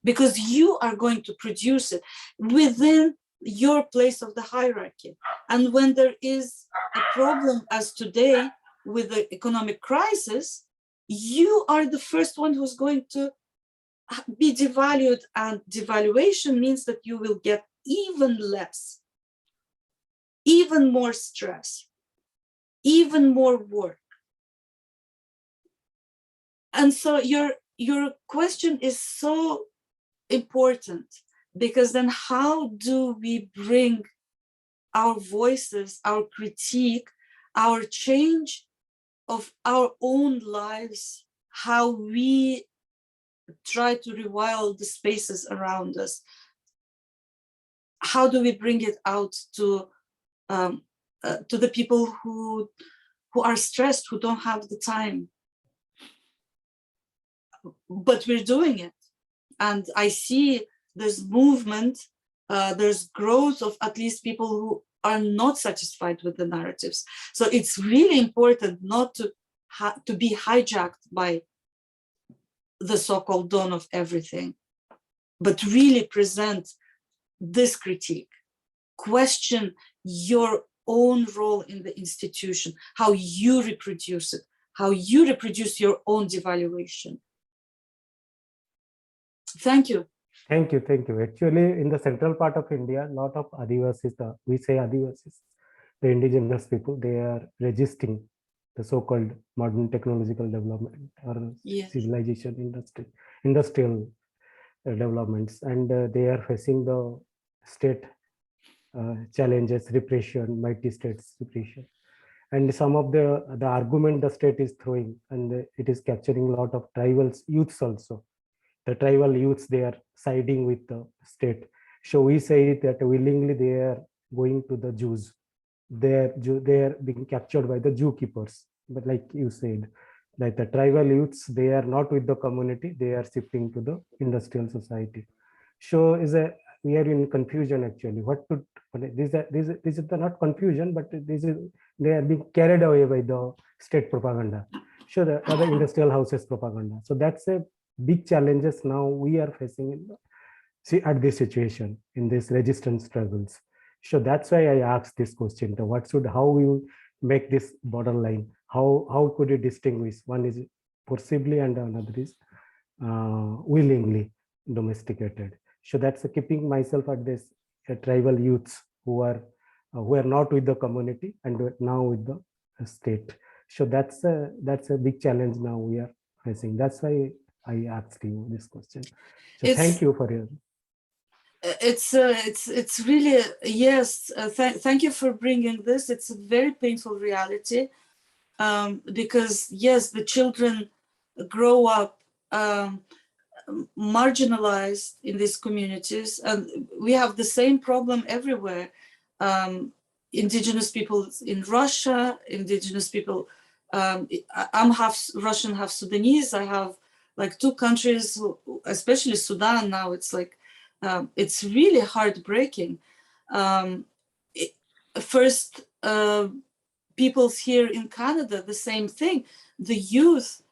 because you are going to produce it within your place of the hierarchy. And when there is a problem as today with the economic crisis, you are the first one who's going to be devalued, and devaluation means that you will get even less, even more stress, even more work. And so your question is so important, because then how do we bring our voices, our critique, our change of our own lives, how we try to rewild the spaces around us, how do we bring it out to the people who are stressed, who don't have the time? But we're doing it. And I see there's movement, there's growth of at least people who are not satisfied with the narratives. So it's really important not to be hijacked by the so-called dawn of everything, but really present this critique, question your own role in the institution, how you reproduce it, how you reproduce your own devaluation. Thank you. Thank you. Thank you. Actually, in the central part of India, a lot of Adivasis, we say Adivasis, the indigenous people, they are resisting the so-called modern technological development or Yes. civilization industrial developments, and they are facing the state challenges, repression, mighty states repression. And some of the argument the state is throwing, and it is capturing a lot of tribal youths also. The tribal youths, they are siding with the state. So we say that willingly they are going to the Jews. They are being captured by the Jew keepers. But like you said, like the tribal youths, they are not with the community, they are shifting to the industrial society. So we are in confusion actually. This is not confusion, but they are being carried away by the state propaganda. So the other industrial houses propaganda. So that's a big challenges now we are facing at this situation, in this resistance struggles. So that's why I asked this question: how we make this borderline? How could you distinguish? One is forcibly and another is willingly domesticated. So that's keeping myself at this tribal youths who are not with the community and now with the state. So that's a big challenge now we are facing. That's why I asked you this question. So thank you for your. It's really, yes. Thank you for bringing this. It's a very painful reality, because yes, the children grow up marginalized in these communities, and we have the same problem everywhere. Indigenous people in Russia, indigenous people. I'm half Russian, half Sudanese. I have like two countries, especially Sudan now. It's like it's really heartbreaking. First, peoples here in Canada, the same thing. The youth,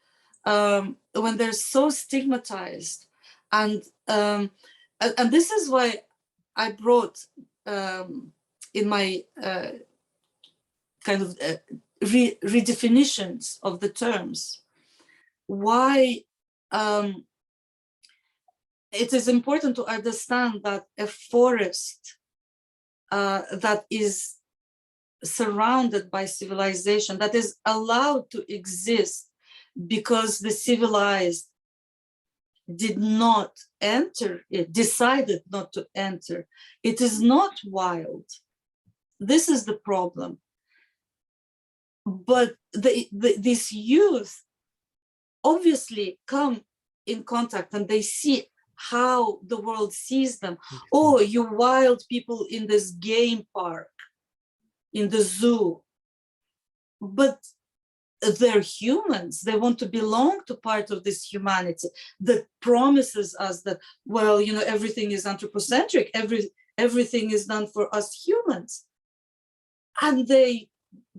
when they're so stigmatized, and this is why I brought in my kind of redefinitions of the terms, why it is important to understand that a forest that is surrounded by civilization, that is allowed to exist because the civilized did not enter it, decided not to enter. It is not wild. This is the problem. But these youth obviously come in contact and they see how the world sees them. Oh, you wild people in this game park, in the zoo. But they're humans. They want to belong to part of this humanity that promises us that, well, you know, everything is anthropocentric, everything is done for us humans. And they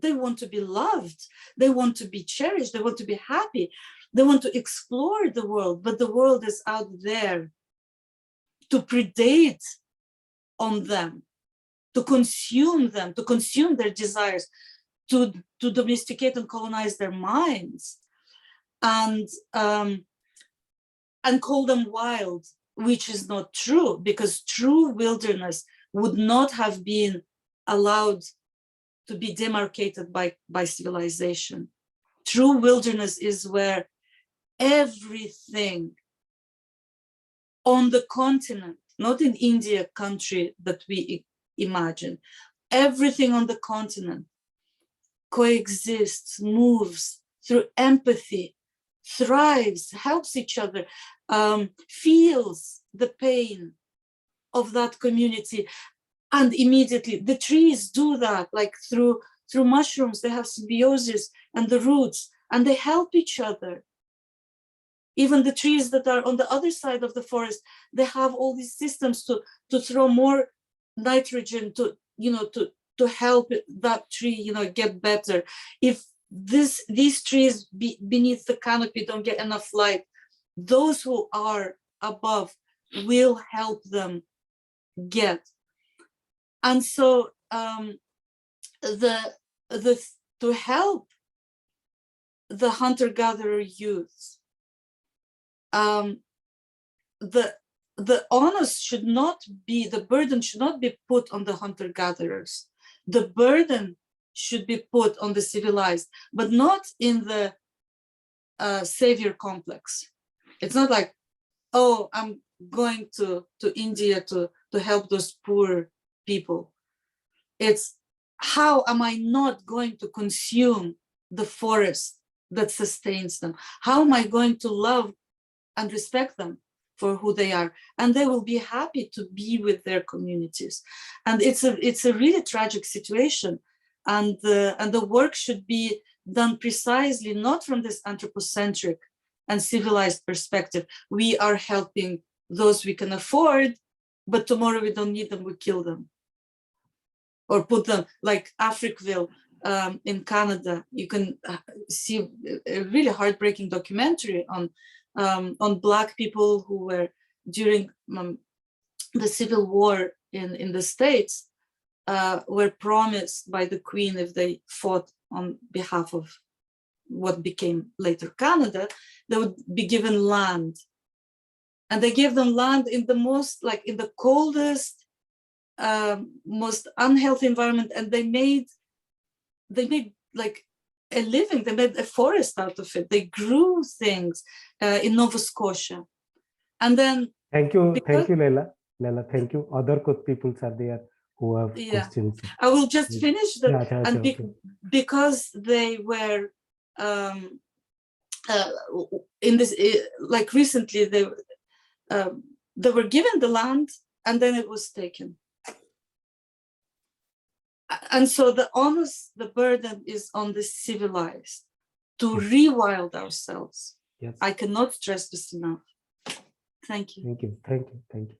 want to be loved. They want to be cherished. They want to be happy. They want to explore the world, but the world is out there to predate on them, to consume them, to consume their desires, to domesticate and colonize their minds, and call them wild, which is not true, because true wilderness would not have been allowed to be demarcated by civilization. True wilderness is where everything on the continent, not in India country that we imagine, everything on the continent coexists, moves through empathy, thrives, helps each other, feels the pain of that community. And immediately the trees do that, like through mushrooms, they have symbiosis and the roots, and they help each other. Even the trees that are on the other side of the forest, they have all these systems to throw more nitrogen to help that tree, get better. If these trees beneath the canopy don't get enough light, those who are above will help them get. And so to help the hunter-gatherer youths, the onus should not be, the burden should not be put on the hunter-gatherers. The burden should be put on the civilized, but not in the savior complex. It's not like, oh, I'm going to India to help those poor people. It's, how am I not going to consume the forest that sustains them? How am I going to love and respect them for who they are? And they will be happy to be with their communities. And it's a really tragic situation and the work should be done precisely not from this anthropocentric and civilized perspective. We are helping those we can afford, but tomorrow we don't need them, we kill them. Or put them like Africville in Canada. You can see a really heartbreaking documentary on Black people who were during the Civil War in the States, were promised by the Queen, if they fought on behalf of what became later Canada, they would be given land. And they gave them land in the most, like in the coldest, most unhealthy environment, and they made like a living. They made a forest out of it. They grew things in Nova Scotia. And then thank you, Layla. Thank you. Other peoples are there who have questions. I will just finish that. And because they were in this, like recently, they were given the land and then it was taken. And so the burden is on the civilized to rewild ourselves. Yes. I cannot stress this enough. Thank you. Thank you. Thank you. Thank you.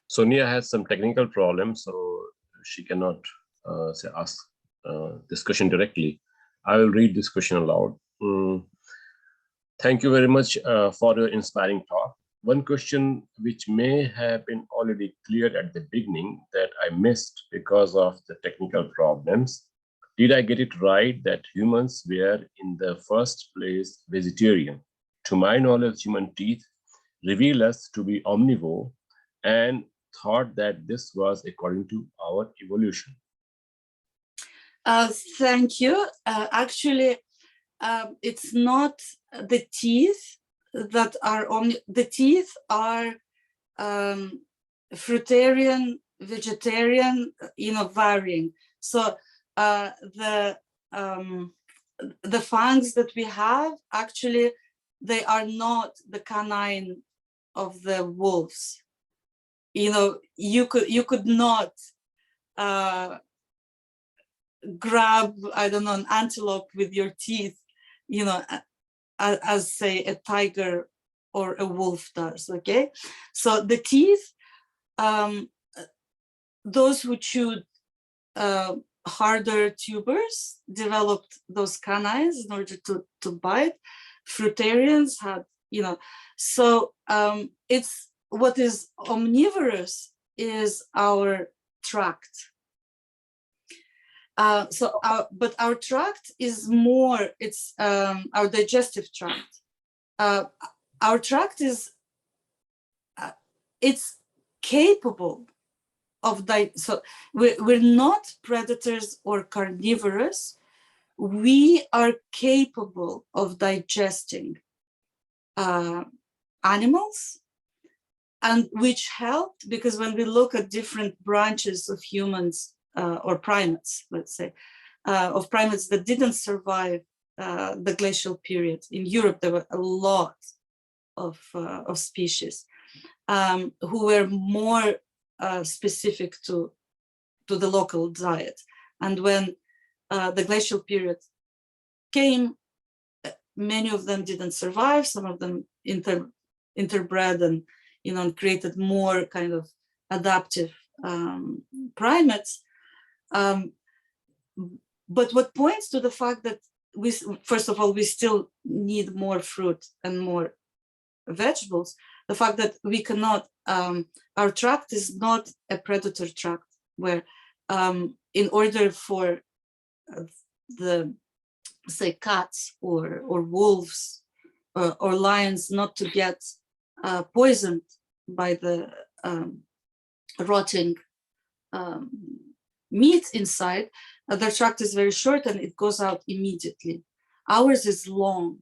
Sonia has some technical problems, so she cannot ask this question directly. I will read this question aloud. Thank you very much for your inspiring talk. One question which may have been already cleared at the beginning that I missed because of the technical problems. Did I get it right that humans were in the first place vegetarian? To my knowledge, human teeth reveal us to be omnivore and thought that this was according to our evolution. Thank you. Actually, it's not the teeth that are the teeth are fruitarian, vegetarian, varying. So the fangs that we have, actually, they are not the canine of the wolves. You could not grab, I don't know, an antelope with your teeth, as say a tiger or a wolf does. Okay, so the teeth, those who chewed harder tubers developed those canines in order to bite. Fruitarians had, so it's what is omnivorous is our tract. But our tract is more, it's our digestive tract. Our tract is, it's capable of, so we're not predators or carnivorous. We are capable of digesting animals, and which helped, because when we look at different branches of humans, or primates, let's say, of primates that didn't survive the glacial period. In Europe, there were a lot of species who were more specific to the local diet. And when the glacial period came, many of them didn't survive. Some of them interbred and created more kind of adaptive primates. But what points to the fact that first of all, we still need more fruit and more vegetables, the fact that we cannot, our tract is not a predator tract, where in order for the, say, cats or wolves or lions not to get poisoned by the rotting meat inside, their tract is very short and it goes out immediately. Ours is long,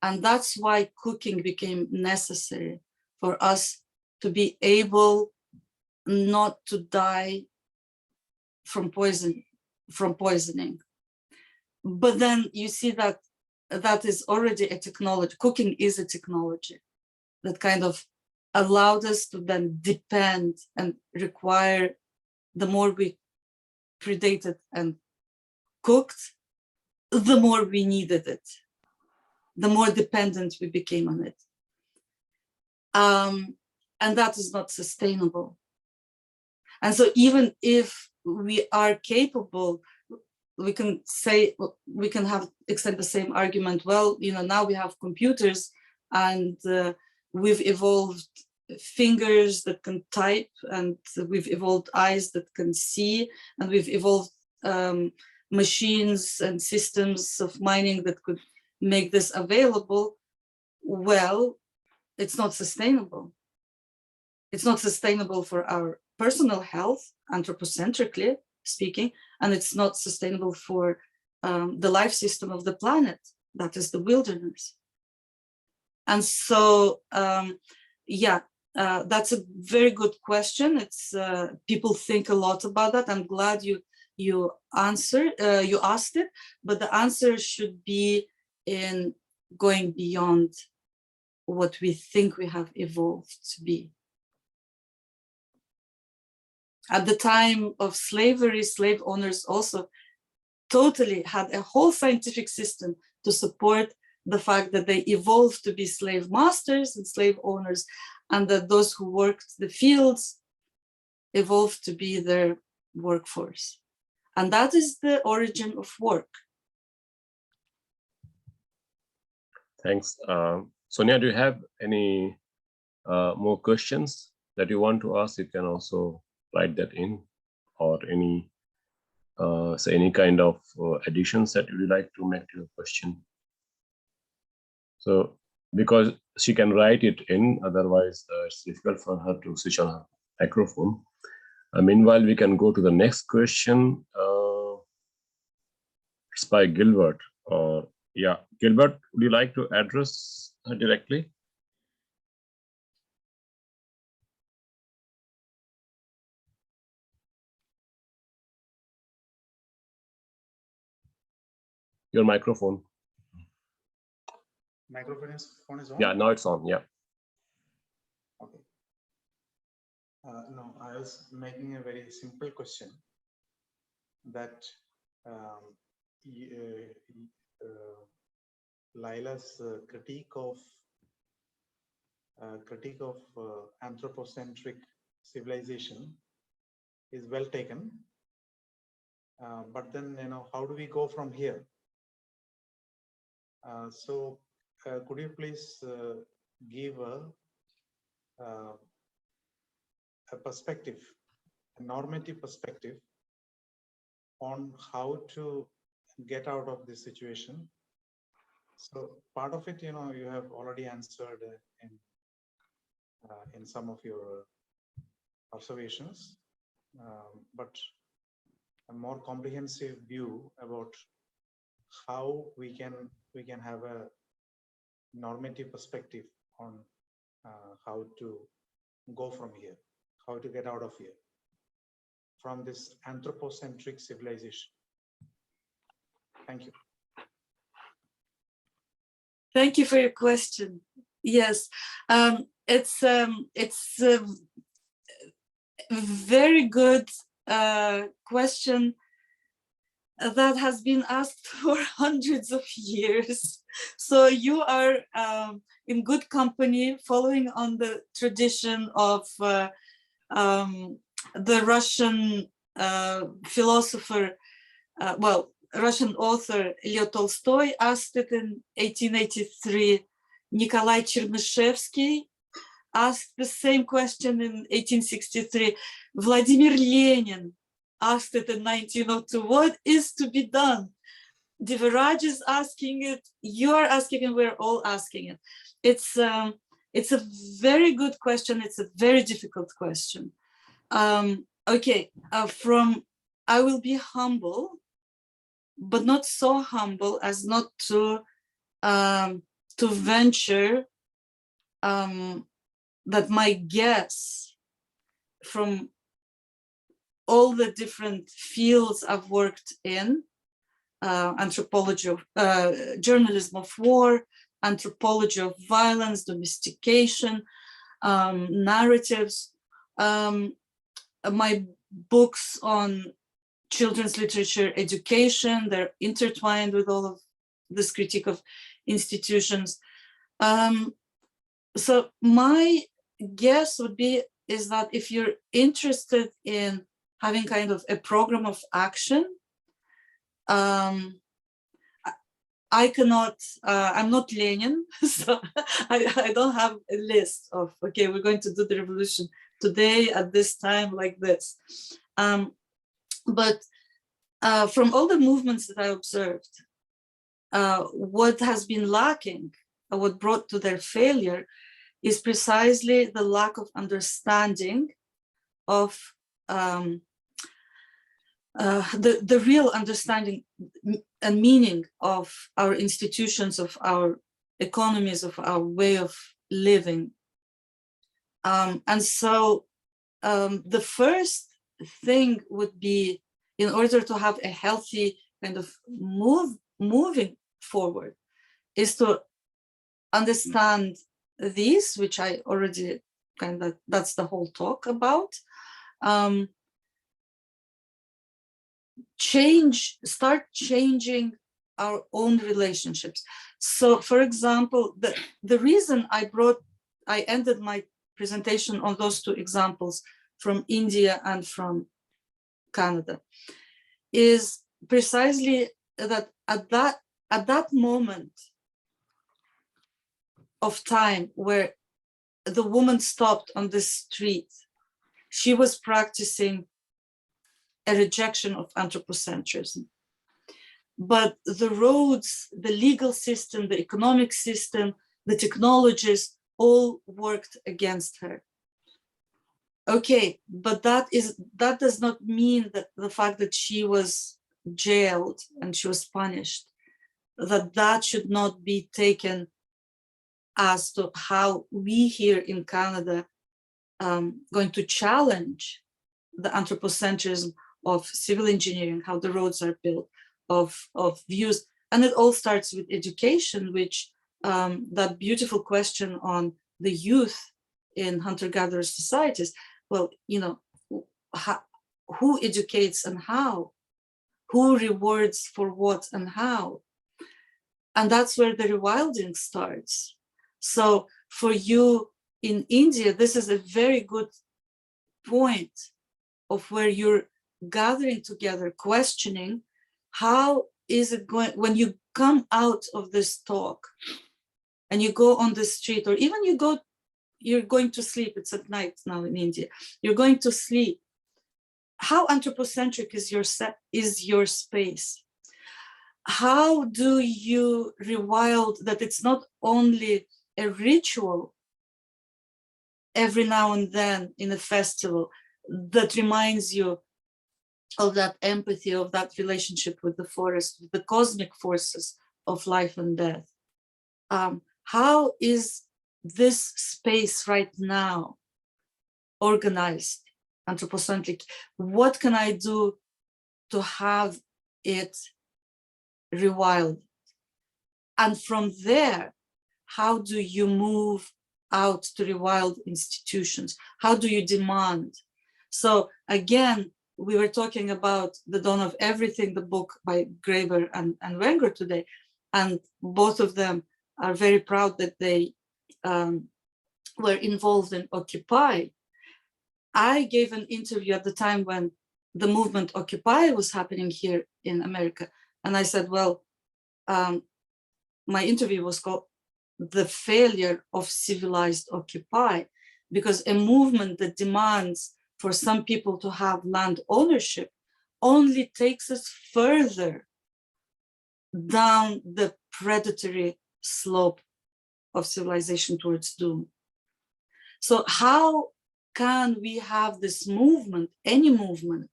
and that's why cooking became necessary for us to be able not to die from poisoning. But then you see that that is already a technology. Cooking is a technology that kind of allowed us to then depend and require the more we predated and cooked, the more we needed it, the more dependent we became on it. And that is not sustainable. And so even if we are capable, we can say, we can extend the same argument, well, now we have computers and we've evolved fingers that can type, and we've evolved eyes that can see, and we've evolved machines and systems of mining that could make this available. Well, it's not sustainable. It's not sustainable for our personal health, anthropocentrically speaking, and it's not sustainable for the life system of the planet, that is the wilderness. And so, that's a very good question. It's people think a lot about that. I'm glad you asked it, but the answer should be in going beyond what we think we have evolved to be. At the time of slavery, slave owners also totally had a whole scientific system to support the fact that they evolved to be slave masters and slave owners, and that those who worked the fields evolved to be their workforce. And that is the origin of work. Thanks. Sonia, do you have any more questions that you want to ask? You can also write that in, or any any kind of additions that you would like to make to your question. So, because she can write it in, otherwise it's difficult for her to switch on her microphone. Meanwhile, we can go to the next question. It's by Gilbert. Yeah, Gilbert, would you like to address her directly? Your microphone. Phone is on? Yeah, now it's on, yeah. Okay. No, I was making a very simple question that Layla's critique of anthropocentric civilization is well taken, but then how do we go from here? So could you please give a perspective, a normative perspective on how to get out of this situation? So part of it, you have already answered in some of your observations, but a more comprehensive view about how we can have a normative perspective on how to go from here, how to get out of here, from this anthropocentric civilization. Thank you. Thank you for your question. Yes, it's a very good question that has been asked for hundreds of years. So you are in good company, following on the tradition of the Russian philosopher, Russian author Leo Tolstoy asked it in 1883. Nikolai Chernyshevsky asked the same question in 1863. Vladimir Lenin asked it in 1902. What is to be done? Devaraj is asking it, you are asking it, we're all asking it. It's a very good question. It's a very difficult question. Okay, I will be humble, but not so humble as not to venture that my guess from all the different fields I've worked in, anthropology of journalism of war, anthropology of violence, domestication, narratives, my books on children's literature education. They're intertwined with all of this critique of institutions. So my guess would be is that if you're interested in having kind of a program of action, I cannot, I'm not Lenin, so I don't have a list of, okay, we're going to do the revolution today at this time like this. But from all the movements that I observed, what has been lacking, what brought to their failure, is precisely the lack of understanding of the real understanding and meaning of our institutions, of our economies, of our way of living. And so the first thing would be, in order to have a healthy kind of moving forward, is to understand these, which I already kind of, that's the whole talk about. Start changing our own relationships. So, for example, the reason I ended my presentation on those two examples from India and from Canada is precisely that at that moment of time where the woman stopped on the street, she was practicing a rejection of anthropocentrism. But the roads, the legal system, the economic system, the technologies all worked against her. Okay, but that does not mean that the fact that she was jailed and she was punished, that should not be taken as to how we here in Canada going to challenge the anthropocentrism of civil engineering, how the roads are built, of views. And it all starts with education, which that beautiful question on the youth in hunter-gatherer societies. Well, you know, who educates and how? Who rewards for what and how? And that's where the rewilding starts. So for you in India, this is a very good point of where you're gathering together, questioning how is it going, when you come out of this talk and you go on the street, or even you're going to sleep, it's at night now in India, you're going to sleep, how anthropocentric is your space? How do you rewild that it's not only a ritual every now and then in a festival that reminds you of that empathy, of that relationship with the forest, with the cosmic forces of life and death? How is this space right now organized, anthropocentric? What can I do to have it rewild? And from there, how do you move out to rewild institutions? How do you demand? So again, we were talking about The Dawn of Everything, the book by Graeber and Wenger today, and both of them are very proud that they were involved in Occupy. I gave an interview at the time when the movement Occupy was happening here in America, and I said, well, my interview was called The Failure of Civilized Occupy, because a movement that demands for some people to have land ownership only takes us further down the predatory slope of civilization towards doom. So how can we have this movement, any movement,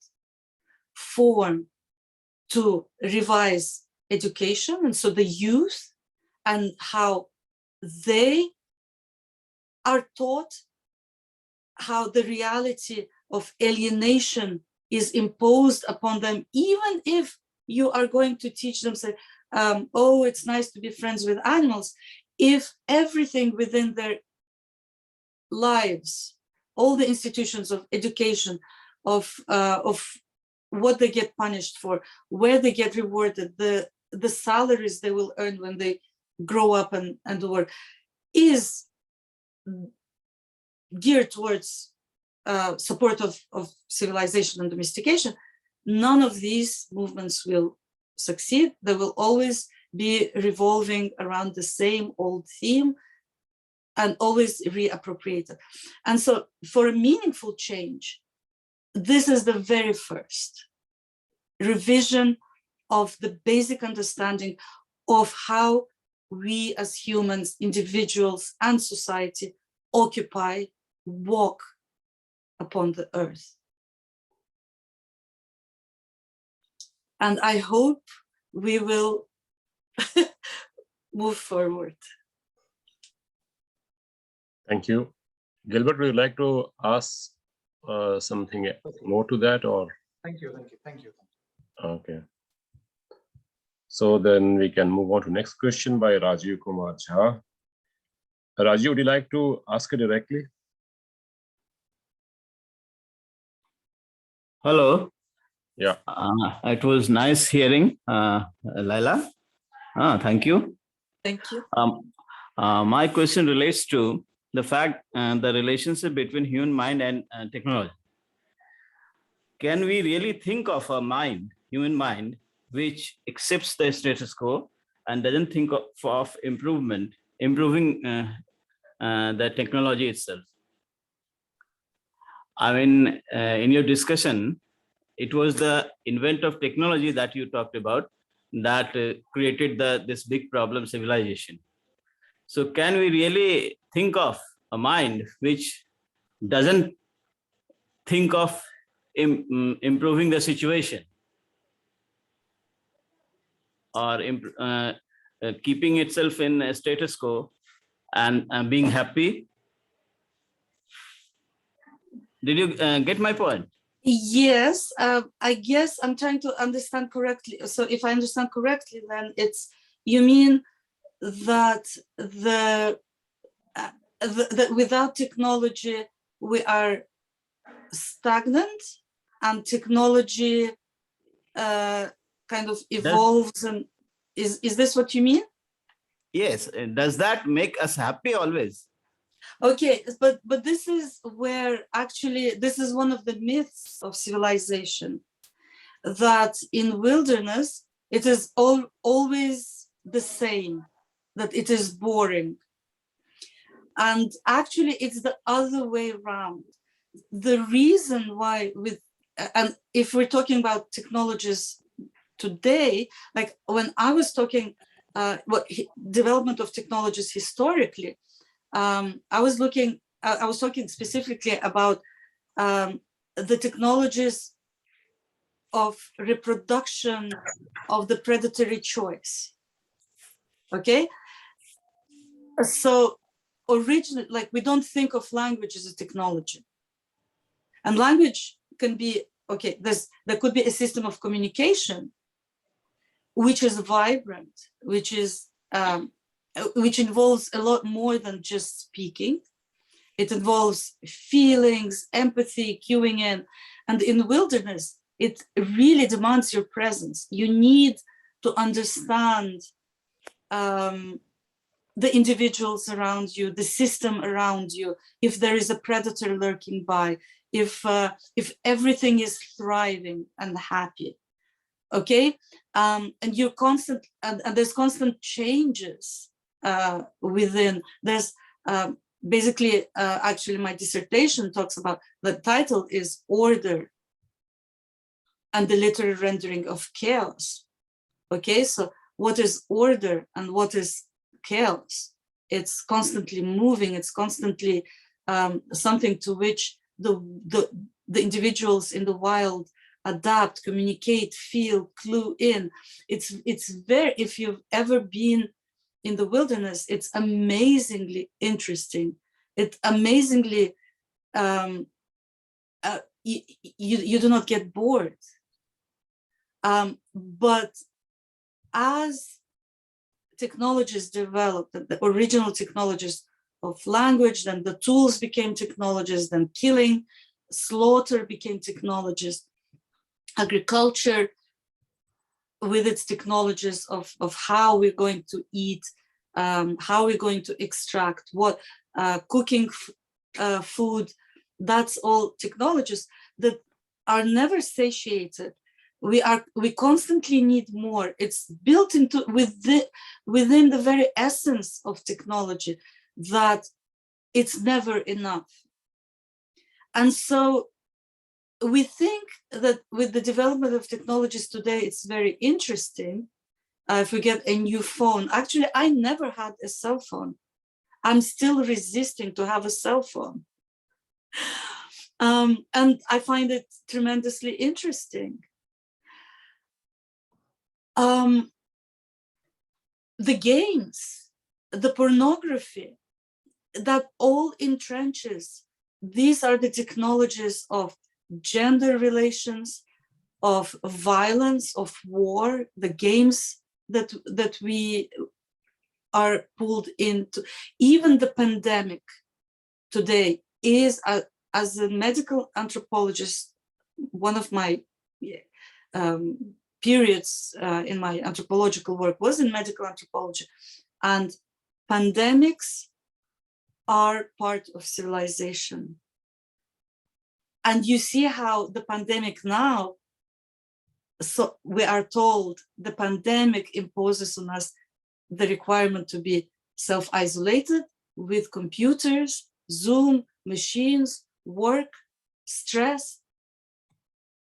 form to revise education, and so the youth, and how they are taught, how the reality of alienation is imposed upon them, even if you are going to teach them, say, oh, it's nice to be friends with animals, if everything within their lives, all the institutions of education of what they get punished for, where they get rewarded, the salaries they will earn when they grow up and work, is geared towards support of civilization and domestication, none of these movements will succeed. They will always be revolving around the same old theme and always reappropriated. And so for a meaningful change, this is the very first revision of the basic understanding of how we as humans, individuals, and society occupy, walk upon the earth. And I hope we will move forward. Thank you. Gilbert, would you like to ask something more to that, or? Thank you. Okay. So then we can move on to next question by Rajiv Kumar Jha. Rajiv, would you like to ask it directly? Hello. Yeah. It was nice hearing, Layla. Thank you. Thank you. My question relates to the fact the relationship between human mind and technology. Can we really think of a mind, human mind, which accepts the status quo and doesn't think of improving the technology itself? I mean, in your discussion, it was the invent of technology that you talked about that created this big problem, civilization. So can we really think of a mind which doesn't think of improving the situation or keeping itself in a status quo and being happy? Did you get my point? Yes, I guess I'm trying to understand correctly. So if I understand correctly, then you mean that without technology, we are stagnant, and technology kind of evolves. And is this what you mean? Yes. Does that make us happy always? Okay, but this is where actually this is one of the myths of civilization, that in wilderness it is always the same, that it is boring. And actually it's the other way around. The reason why and if we're talking about technologies today, like when I was talking development of technologies historically, I was talking specifically about the technologies of reproduction of the predatory choice. Okay, so originally, like, we don't think of language as a technology, and language can be there could be a system of communication which is vibrant, which involves a lot more than just speaking. It involves feelings, empathy, cueing in. And in wilderness, it really demands your presence. You need to understand the individuals around you, the system around you, if there is a predator lurking by, if everything is thriving and happy. Okay, and you're constant, and there's constant changes within. There's basically, actually, my dissertation talks about, the title is Order and the Literary Rendering of Chaos. Okay, so what is order and what is chaos? It's constantly moving. It's constantly something to which the individuals in the wild adapt, communicate, feel, clue in. It's very, if you've ever been in the wilderness, it's amazingly interesting. It amazingly, you do not get bored. But as technologies developed, the original technologies of language, then the tools became technologies, then killing slaughter became technologies, agriculture with its technologies of how we're going to eat, how we're going to extract, what cooking food, that's all technologies that are never satiated. We constantly need more. It's built into within the very essence of technology that it's never enough. And so we think that with the development of technologies today, it's very interesting. If we get a new phone, actually, I never had a cell phone. I'm still resisting to have a cell phone. And I find it tremendously interesting. The games, the pornography, that all entrenches. These are the technologies of gender relations, of violence, of war, the games that we are pulled into. Even the pandemic today is, as a medical anthropologist, one of my periods in my anthropological work was in medical anthropology, and pandemics are part of civilization. And you see how the pandemic now, so we are told the pandemic imposes on us the requirement to be self-isolated with computers, Zoom, machines, work, stress.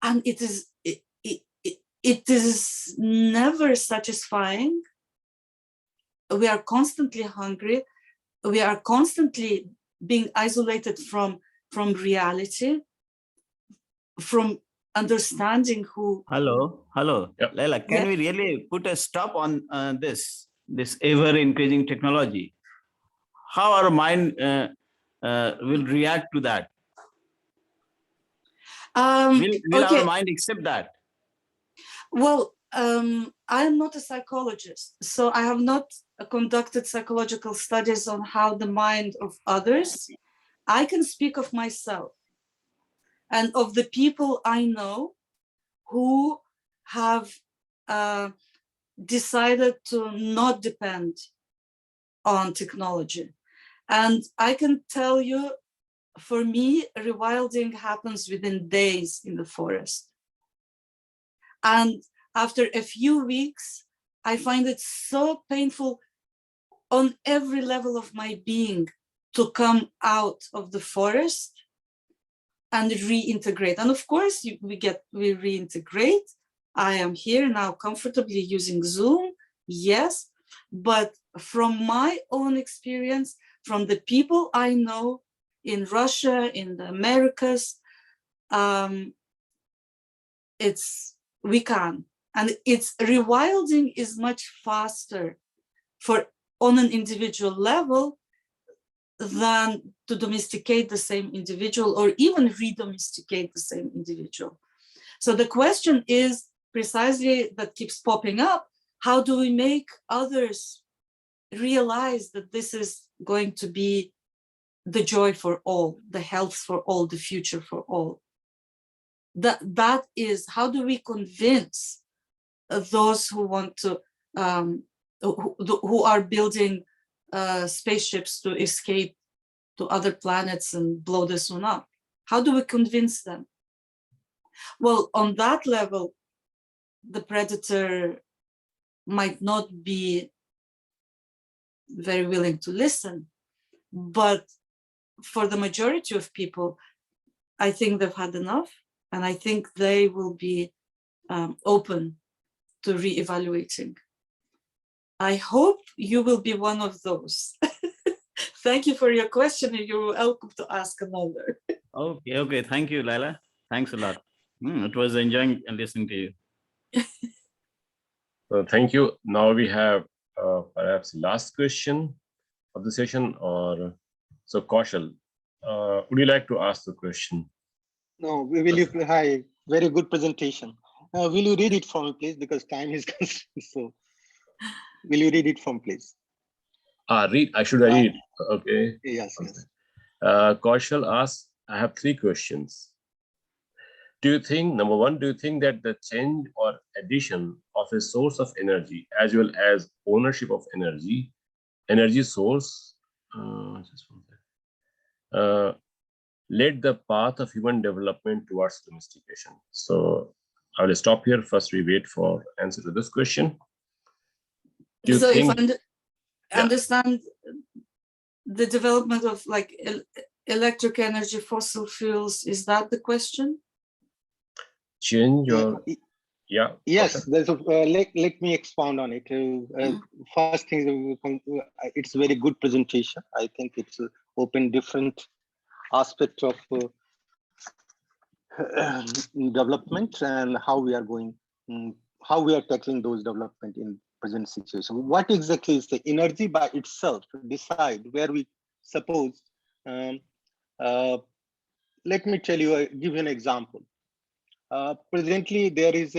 And it is never satisfying. We are constantly hungry. We are constantly being isolated from reality, from understanding who. Hello. Yep. Layla, can we really put a stop on this ever increasing technology? How our mind will react to that? Will our mind accept that? Well, I am not a psychologist, so I have not conducted psychological studies on how the mind of others. I can speak of myself and of the people I know who have decided to not depend on technology. And I can tell you, for me, rewilding happens within days in the forest. And after a few weeks, I find it so painful on every level of my being to come out of the forest and reintegrate. And of course, we reintegrate. I am here now comfortably using Zoom, yes, but from my own experience, from the people I know in Russia, in the Americas, we can. And it's rewilding is much faster on an individual level than to domesticate the same individual or even re-domesticate the same individual. So the question is precisely that keeps popping up: how do we make others realize that this is going to be the joy for all, the health for all, the future for all? That is, how do we convince those who want to, who are building spaceships to escape to other planets and blow this one up? How do we convince them? Well, on that level, the predator might not be very willing to listen, but for the majority of people, I think they've had enough, and I think they will be open to re-evaluating. I hope you will be one of those. Thank you for your question, and you're welcome to ask another. Okay. Thank you, Layla. Thanks a lot. It was enjoying listening to you. So thank you. Now we have perhaps last question of the session, or so Kaushal, would you like to ask the question? No, hi, very good presentation. Will you read it for me, please? Because time is constrained. So will you read it for me, please? I should read it. Okay. Yes. Kaushal asks, I have 3 questions. do you think, number one, do you think that the change or addition of a source of energy as well as ownership of energy source, led the path of human development towards domestication? So I will stop here. First, we wait for answer to this question. Do you So think, if I understand the development of like electric energy, fossil fuels, is that the question? change or Yes, there's a, let me expound on it. First thing, it's a very good presentation. I think it's open different aspects of development and how we are going, how we are tackling those development in present situation. What exactly is the energy by itself to decide where we suppose? Let me tell you, give you an example. Presently, there is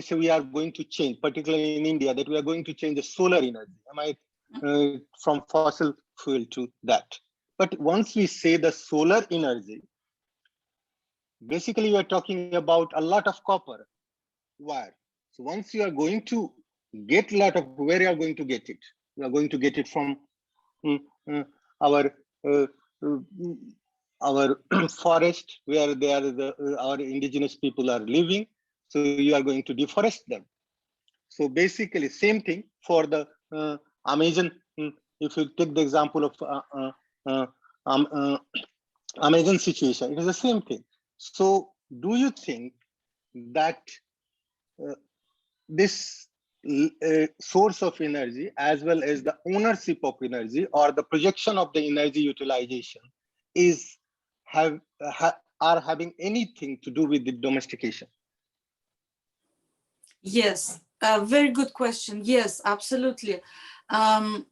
so we are going to change, particularly in India, that we are going to change the solar energy, from fossil fuel to that. But once we say the solar energy, basically we are talking about a lot of copper wire. So once you are going to get a lot of, where you are going to get it? You are going to get it from our forest, where they are our indigenous people are living. So you are going to deforest them. So basically, same thing for the Amazon. If you take the example of Amazon situation, it is the same thing. So do you think that this source of energy, as well as the ownership of energy or the projection of the energy utilization, are having anything to do with the domestication? Yes, very good question. Yes, absolutely. And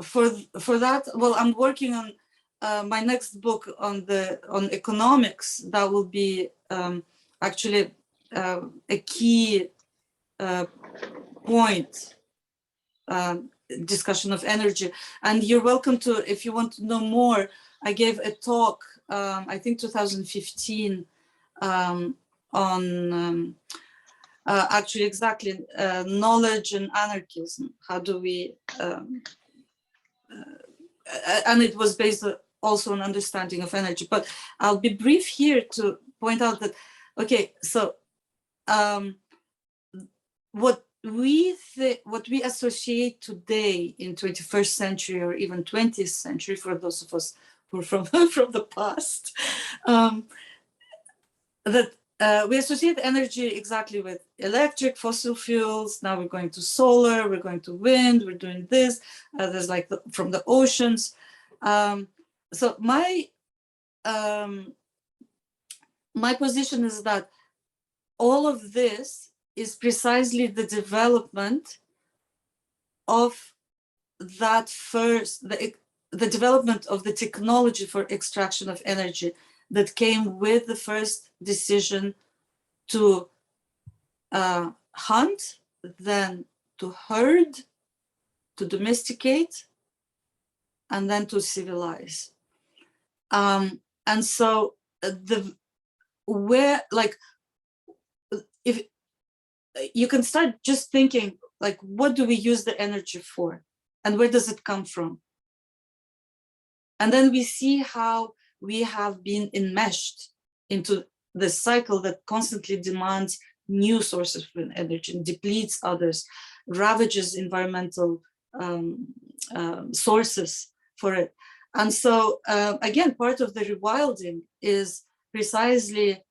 for that, well, I'm working on my next book on economics. That will be actually a key point, discussion of energy. And you're welcome to, if you want to know more, I gave a talk, I think 2015, on actually exactly knowledge and anarchism. How do we, and it was based also on understanding of energy. But I'll be brief here to point out that, okay, so what we associate today in 21st century or even 20th century, for those of us who are from the past, that we associate energy exactly with electric, fossil fuels. Now we're going to solar, we're going to wind, we're doing this. There's like from the oceans. So my position is that all of this is precisely the development of that first, the development of the technology for extraction of energy that came with the first decision to hunt, then to herd, to domesticate, and then to civilize. And so if you can start just thinking, like, what do we use the energy for? And where does it come from? And then we see how we have been enmeshed into the cycle that constantly demands new sources of energy, depletes others, ravages environmental sources for it. And so, again, part of the rewilding is precisely,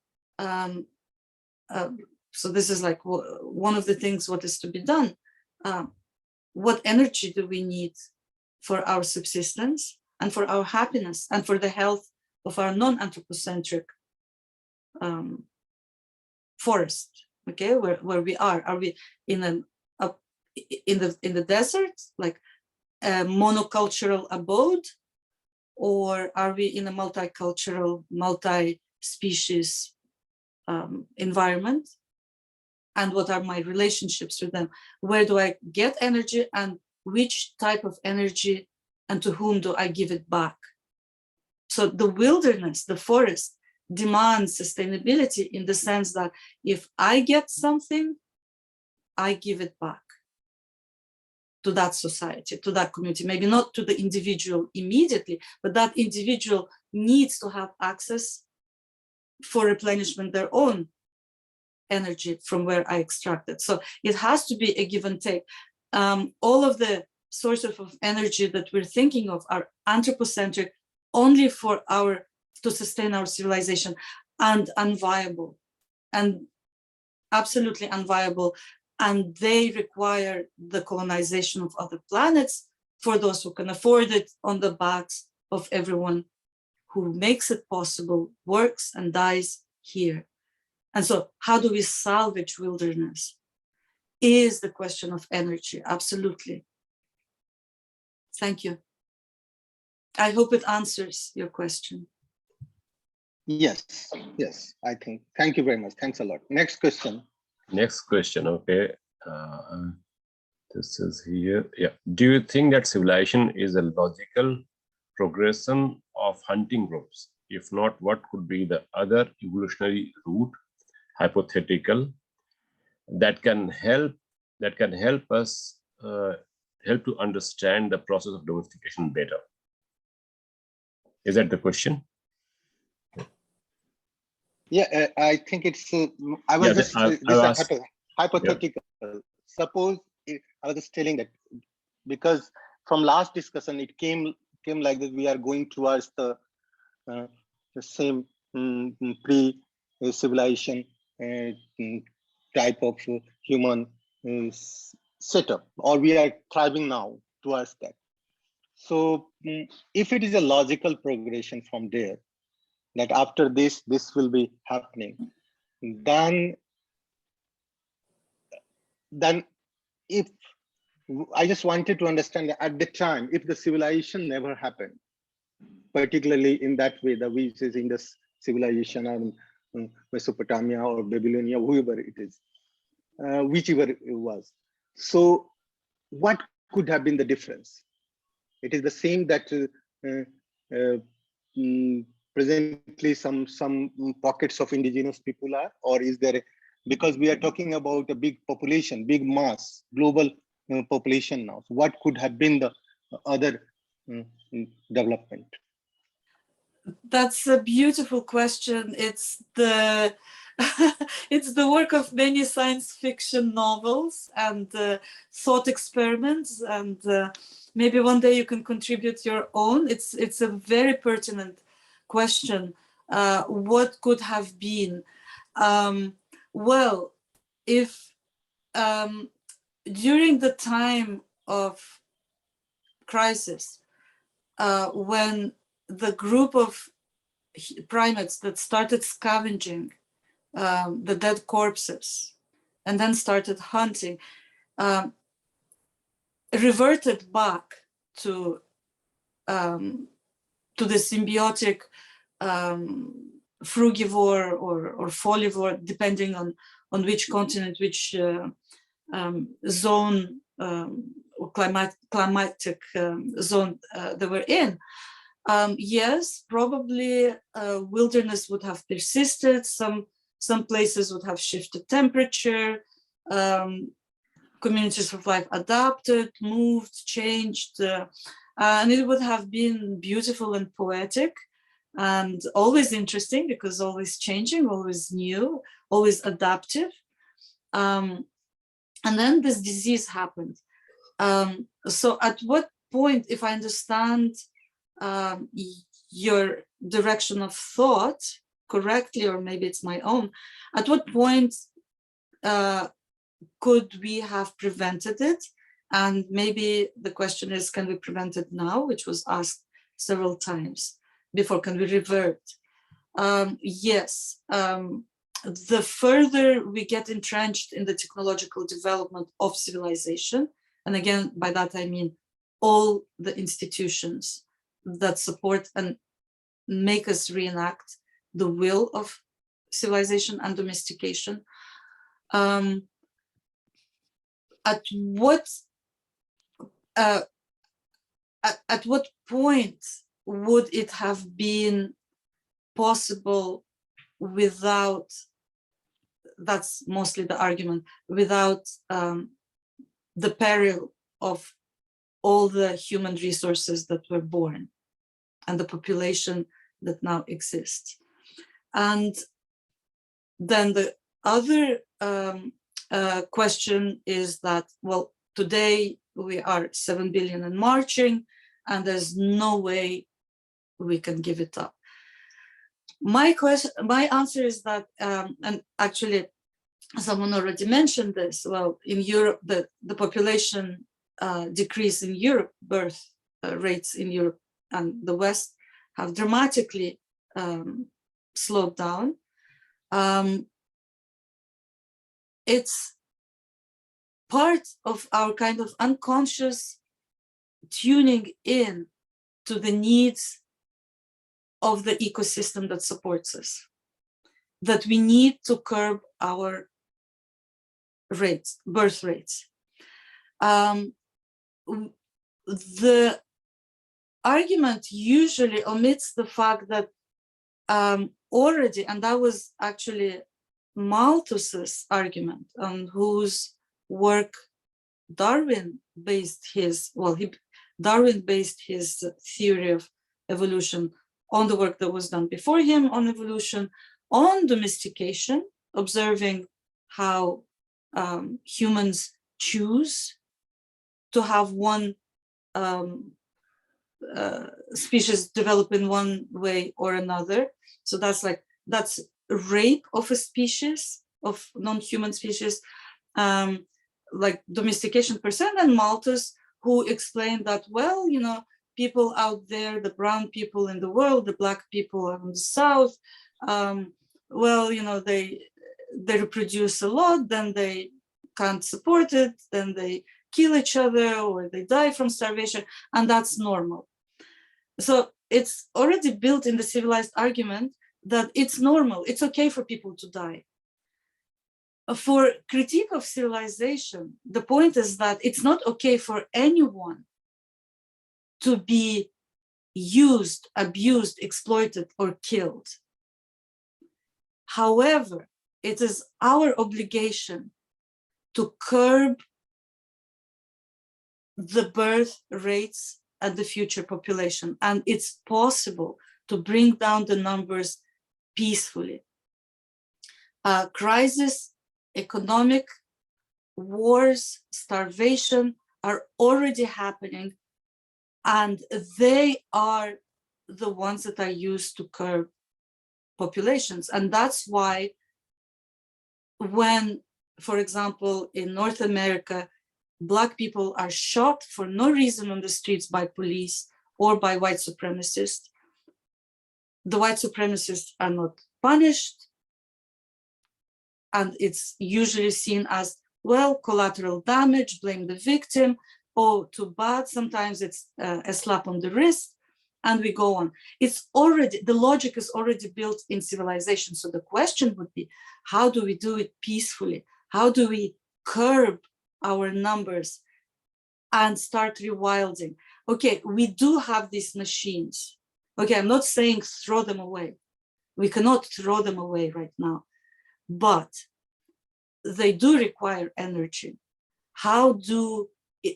so this is like one of the things what is to be done. What energy do we need for our subsistence and for our happiness and for the health of our non-anthropocentric forest? Okay, where we are we in the desert, like a monocultural abode, or are we in a multicultural, multi-species environment? And what are my relationships with them? Where do I get energy, and which type of energy, and to whom do I give it back? So the wilderness, the forest, demands sustainability in the sense that if I get something, I give it back to that society, to that community, maybe not to the individual immediately, but that individual needs to have access for replenishment their own energy from where I extracted. So it has to be a give and take. All of the sources of energy that we're thinking of are anthropocentric, only for to sustain our civilization, and unviable, and absolutely unviable. And they require the colonization of other planets for those who can afford it, on the backs of everyone who makes it possible, works and dies here. And so how do we salvage wilderness is the question of energy, absolutely. Thank you. I hope it answers your question. Yes, yes, I think. Thank you very much. Thanks a lot. Next question. Next question, okay. This is here. Yeah. Do you think that civilization is a logical progression of hunting groups? If not, what could be the other evolutionary route, hypothetical, that can help us help to understand the process of domestication better? Is that the question? Yeah, I think it's. I was just hypothetical. Yeah. Suppose I was just telling that because from last discussion it came like that we are going towards the same pre-civilization type of human setup, or we are thriving now towards that. So if it is a logical progression from there, that after this will be happening, then if I just wanted to understand that at the time, if the civilization never happened, particularly in that way, the which is in the civilization or Mesopotamia or Babylonia, whoever it is, whichever it was. So what could have been the difference? It is the same that presently some pockets of indigenous people are, or is there, because we are talking about a big population, big mass, global population now. So what could have been the other development? That's a beautiful question. It's the it's the work of many science fiction novels and thought experiments, and maybe one day you can contribute your own. It's a very pertinent question. What could have been? Well, if during the time of crisis, when the group of primates that started scavenging the dead corpses and then started hunting, reverted back to the symbiotic frugivore or folivore, depending on which continent, which zone or climatic zone they were in. Yes, probably wilderness would have persisted. Some places would have shifted temperature. Communities of life adapted, moved, changed, and it would have been beautiful and poetic, and always interesting because always changing, always new, always adaptive. And then this disease happened. So at what point, if I understand your direction of thought correctly, or maybe it's my own, at what point could we have prevented it? And maybe the question is, can we prevent it now, which was asked several times before. Can we revert? Yes. The further we get entrenched in the technological development of civilization, and again, by that I mean all the institutions that support and make us reenact the will of civilization and domestication, at what point would it have been possible without, that's mostly the argument, without the peril of all the human resources that were born and the population that now exists. And then the other question is that, well, today we are 7 billion and marching, and there's no way we can give it up. My answer is that, and actually someone already mentioned this, well, in Europe, the population decrease in Europe, birth rates in Europe and the West have dramatically slowed down. It's part of our kind of unconscious tuning in to the needs of the ecosystem that supports us, that we need to curb our rates, birth rates. The argument usually omits the fact that already, and that was actually Malthus's argument, on whose work Darwin based his, well, Darwin based his theory of evolution on the work that was done before him on evolution, on domestication, observing how humans choose to have one species develop in one way or another. So that's rape of a species, of non-human species, like domestication percent, and Malthus, who explained that, well, you know, people out there, the brown people in the world, the black people in the South, well, you know, they reproduce a lot, then they can't support it, then they kill each other or they die from starvation, and that's normal. So it's already built in the civilized argument that it's normal, it's okay for people to die. For critique of civilization, the point is that it's not okay for anyone to be used, abused, exploited, or killed. However, it is our obligation to curb the birth rates and the future population, and it's possible to bring down the numbers peacefully. Crisis, economic, wars, starvation are already happening, and they are the ones that are used to curb populations. And that's why when, for example, in North America, Black people are shot for no reason on the streets by police or by white supremacists, the white supremacists are not punished, and it's usually seen as, well, collateral damage, blame the victim, oh, too bad. Sometimes it's a slap on the wrist, and we go on. It's already, the logic is already built in civilization. So the question would be, how do we do it peacefully? How do we curb our numbers and start rewilding? Okay, we do have these machines. Okay, I'm not saying throw them away. We cannot throw them away right now, but they do require energy. How do,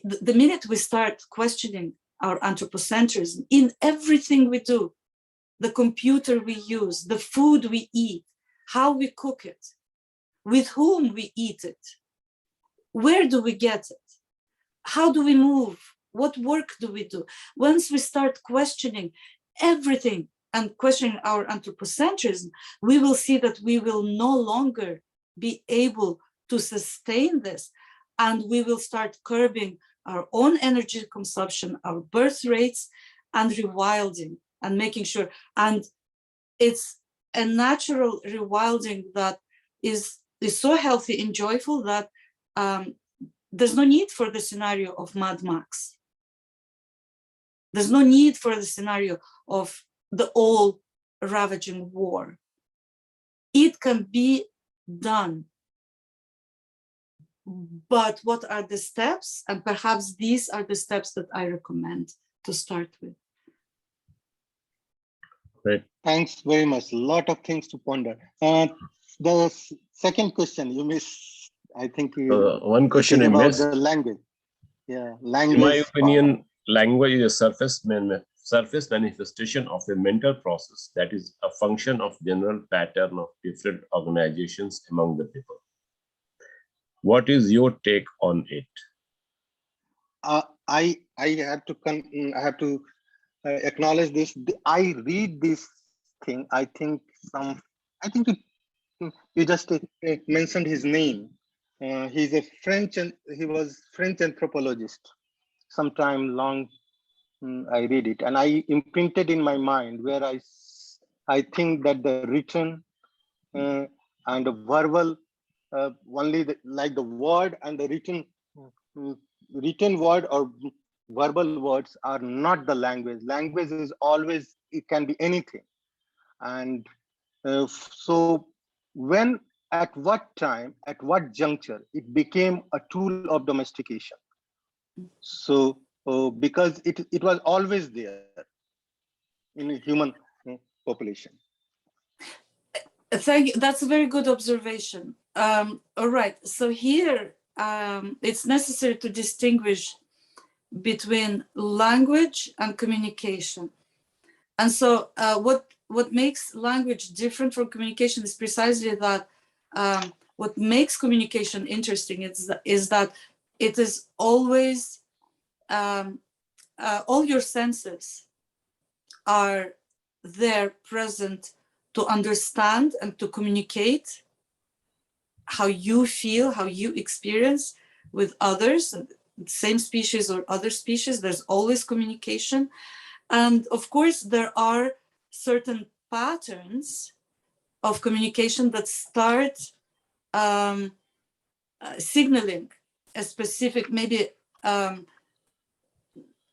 the minute we start questioning our anthropocentrism in everything we do, the computer we use, the food we eat, how we cook it, with whom we eat it, where do we get it, how do we move, what work do we do? Once we start questioning everything and questioning our anthropocentrism, we will see that we will no longer be able to sustain this, and we will start curbing our own energy consumption, our birth rates, and rewilding, and making sure, and it's a natural rewilding that is so healthy and joyful that there's no need for the scenario of Mad Max. There's no need for the scenario of the all-ravaging war. It can be done. But what are the steps? And perhaps these are the steps that I recommend to start with. Great. Thanks very much. A lot of things to ponder. The second question you missed, I think one question it is you about missed. the language. Yeah, In my language. opinion, language is a surface manifestation of a mental process that is a function of general pattern of different organizations among the people. What is your take on it? I have to acknowledge this. I read this thing. I think you just mentioned his name. He's a French, and he was French anthropologist. Sometime long, I read it, and I imprinted in my mind where I think that the written and the verbal, only like the word and the written word or verbal words are not the language. Language is always, it can be anything. And so when, at what time, at what juncture, it became a tool of domestication. So because it was always there in a human population. Thank you. That's a very good observation. All right. So here, it's necessary to distinguish between language and communication. And so what makes language different from communication is precisely that what makes communication interesting is that it is always, all your senses are there present to understand and to communicate how you feel, how you experience with others, same species or other species. There's always communication. And of course, there are certain patterns of communication that start signaling a specific, maybe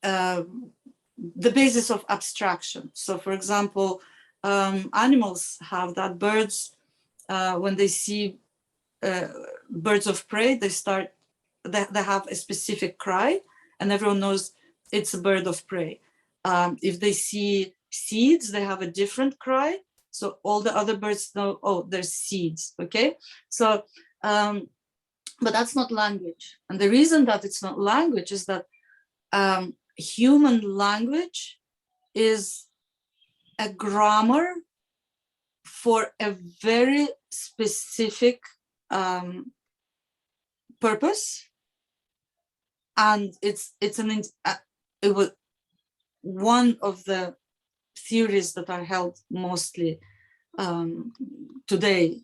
the basis of abstraction. So for example, animals have that. Birds, when they see birds of prey, they have a specific cry, and everyone knows it's a bird of prey. If they see seeds, they have a different cry. So all the other birds know, oh, there's seeds, okay? So, but that's not language. And the reason that it's not language is that human language is a grammar for a very specific purpose. And it was one of the theories that are held mostly today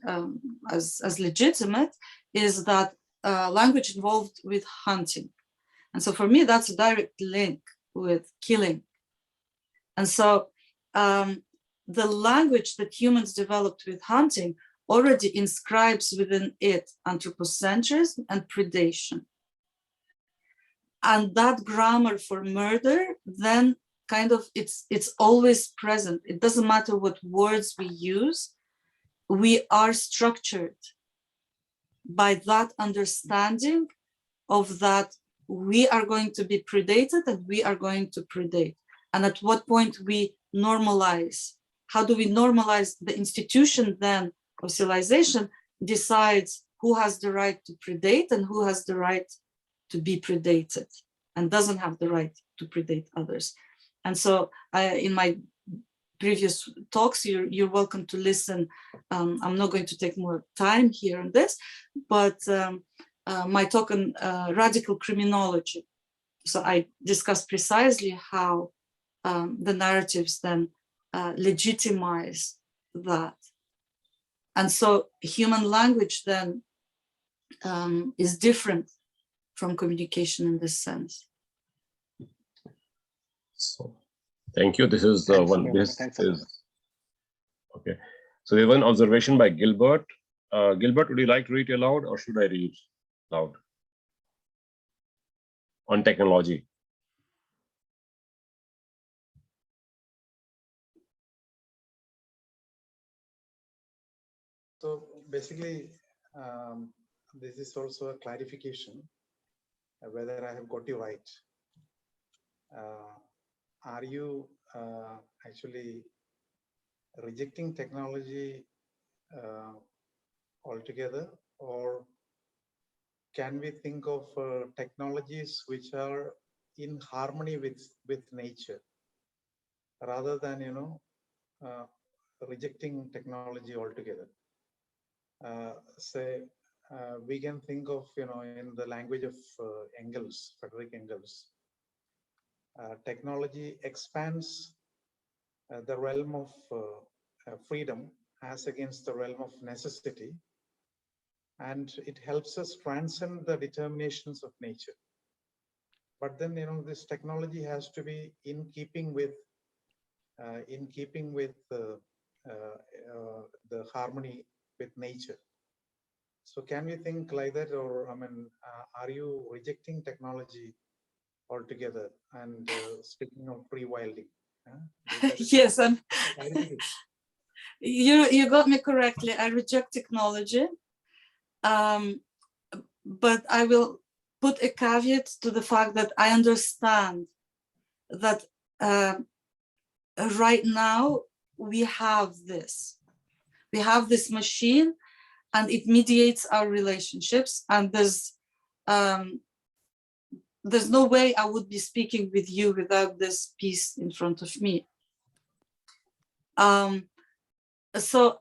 as legitimate is that language involved with hunting. And so for me, that's a direct link with killing. And so the language that humans developed with hunting already inscribes within it anthropocentrism and predation. And that grammar for murder, then kind of it's always present. It doesn't matter what words we use. We are structured by that understanding of that we are going to be predated and we are going to predate. And at what point we normalize. How do we normalize? The institution then of civilization decides who has the right to predate and who has the right to be predated and doesn't have the right to predate others. And so in my previous talks, you're welcome to listen. I'm not going to take more time here on this, but my talk on radical criminology. So I discussed precisely how the narratives then legitimize that. And so human language then is different from communication in this sense. So, thank you. This is the one. This is okay. So there's one observation by Gilbert. Gilbert, would you like to read aloud, or should I read loud on technology? So basically, this is also a clarification whether I have got you right. Are you actually rejecting technology altogether, or can we think of technologies which are in harmony with nature, rather than rejecting technology altogether? Say we can think of in the language of Engels, Frederick Engels, technology expands the realm of freedom as against the realm of necessity, and it helps us transcend the determinations of nature. But then this technology has to be in keeping with the harmony with nature. So can we think like that, or are you rejecting technology altogether and speaking of rewilding? Yes, you got me correctly. I reject technology, but I will put a caveat to the fact that I understand that right now we have this machine, and it mediates our relationships, and there's no way I would be speaking with you without this piece in front of me. So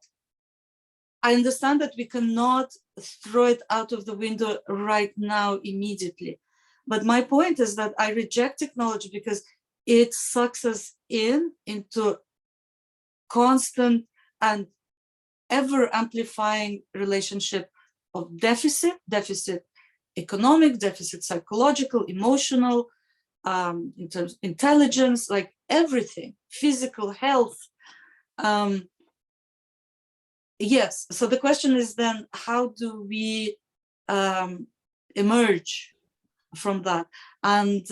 I understand that we cannot throw it out of the window right now immediately. But my point is that I reject technology because it sucks us into constant and ever amplifying relationship of deficit economic, deficit psychological, emotional, in terms of intelligence, like everything, physical health. Yes, so the question is then, how do we emerge from that? And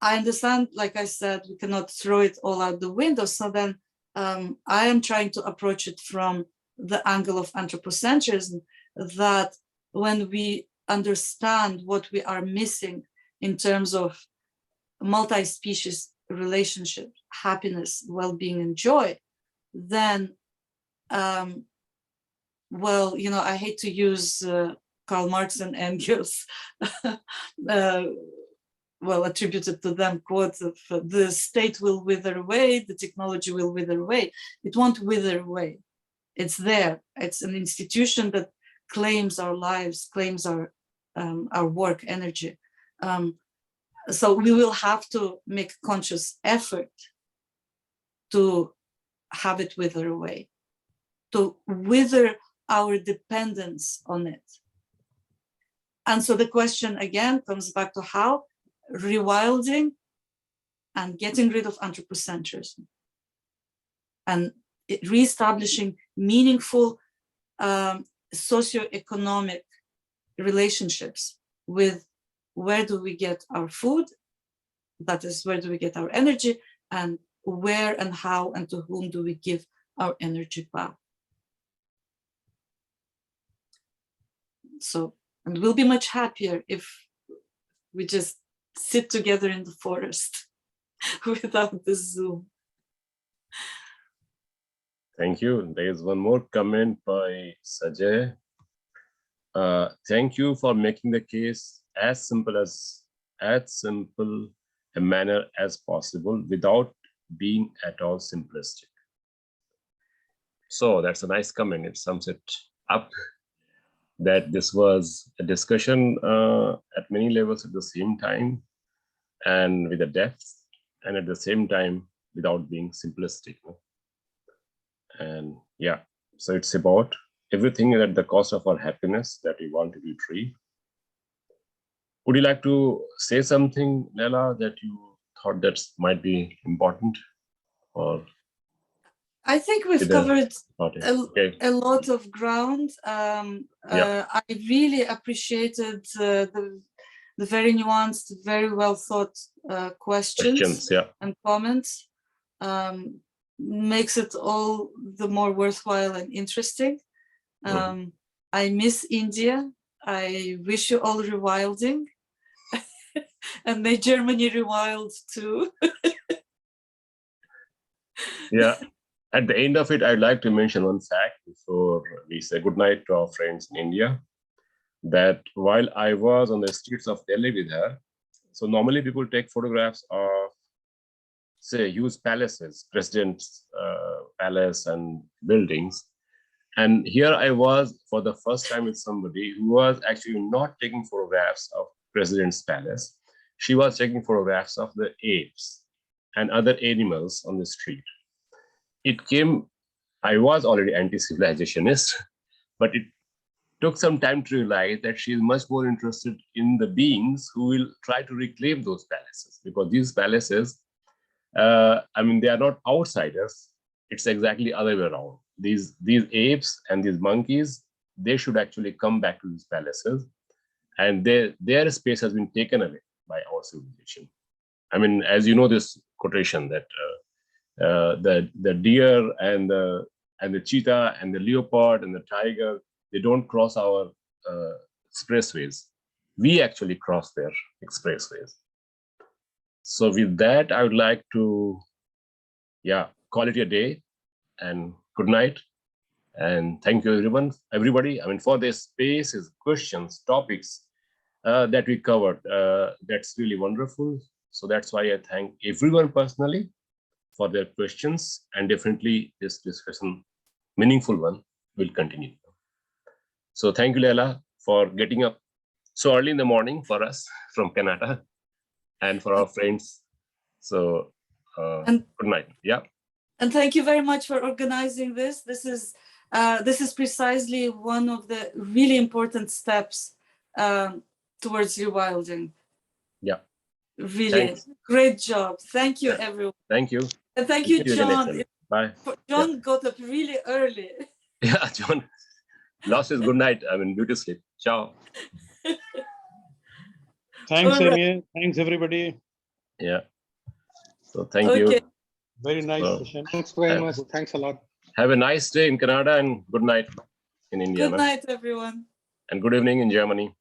I understand, like I said, we cannot throw it all out the window. So then I am trying to approach it from the angle of anthropocentrism, that when we understand what we are missing in terms of multi-species relationship, happiness, well-being, and joy, then well, I hate to use Karl Marx and Engels, well, attributed to them quotes of the state will wither away, the technology will wither away. It won't wither away. It's there. It's an institution that claims our lives, claims our work energy. So we will have to make conscious effort to have it wither away, to wither our dependence on it. And so the question again comes back to how rewilding and getting rid of anthropocentrism and reestablishing meaningful socioeconomic relationships with where do we get our food, that is, where do we get our energy, and where and how and to whom do we give our energy back. So, and we'll be much happier if we just sit together in the forest without the Zoom. Thank you. There is one more comment by Sajay. Thank you for making the case as simple a manner as possible without being at all simplistic. So that's a nice comment. It sums it up, that this was a discussion at many levels at the same time, and with a depth, and at the same time without being simplistic. And yeah, so it's about everything at the cost of our happiness that we want to be free. Would you like to say something, Layla, that you thought that might be important? Or I think we've covered a lot of ground. I really appreciated the very nuanced, very well thought questions and comments. Makes it all the more worthwhile and interesting. I miss India. I wish you all rewilding. And may Germany rewild too. Yeah, At the end of it, I'd like to mention one fact before we say goodnight to our friends in India, that while I was on the streets of Delhi with her, so normally people take photographs of, say, huge palaces, president's palace and buildings. And here I was for the first time with somebody who was actually not taking photographs of president's palace. She was taking photographs of the apes and other animals on the street. It came, I was already anti-civilizationist, but it took some time to realize that she is much more interested in the beings who will try to reclaim those palaces, because these palaces, I mean, they are not outsiders. It's exactly the other way around. These apes and these monkeys, they should actually come back to these palaces, and their space has been taken away by our civilization. I mean, as you know, this quotation that the deer and the cheetah and the leopard and the tiger, they don't cross our expressways. We actually cross their expressways. So with that, I would like to, call it a day and good night. And thank you, everybody. I mean, for the spaces, questions, topics that we covered. That's really wonderful. So that's why I thank everyone personally for their questions, and definitely this discussion, meaningful one, will continue. So thank you, Layla, for getting up so early in the morning for us from Canada and for our friends. So good night. Yeah. And thank you very much for organizing this. This is precisely one of the really important steps towards rewilding. Yeah. Really, Thanks. Great job. Thank you, everyone. Thank you. And thank you, John. Bye. John got up really early. Yeah, John lost his good night. I mean, beauty sleep. Ciao. Thanks, All right. Amir. Thanks, everybody. Yeah. So thank you. Very nice So, session. Thanks very much. Thanks a lot. have a nice day in Canada and good night in India. Good night, everyone. And good evening in Germany.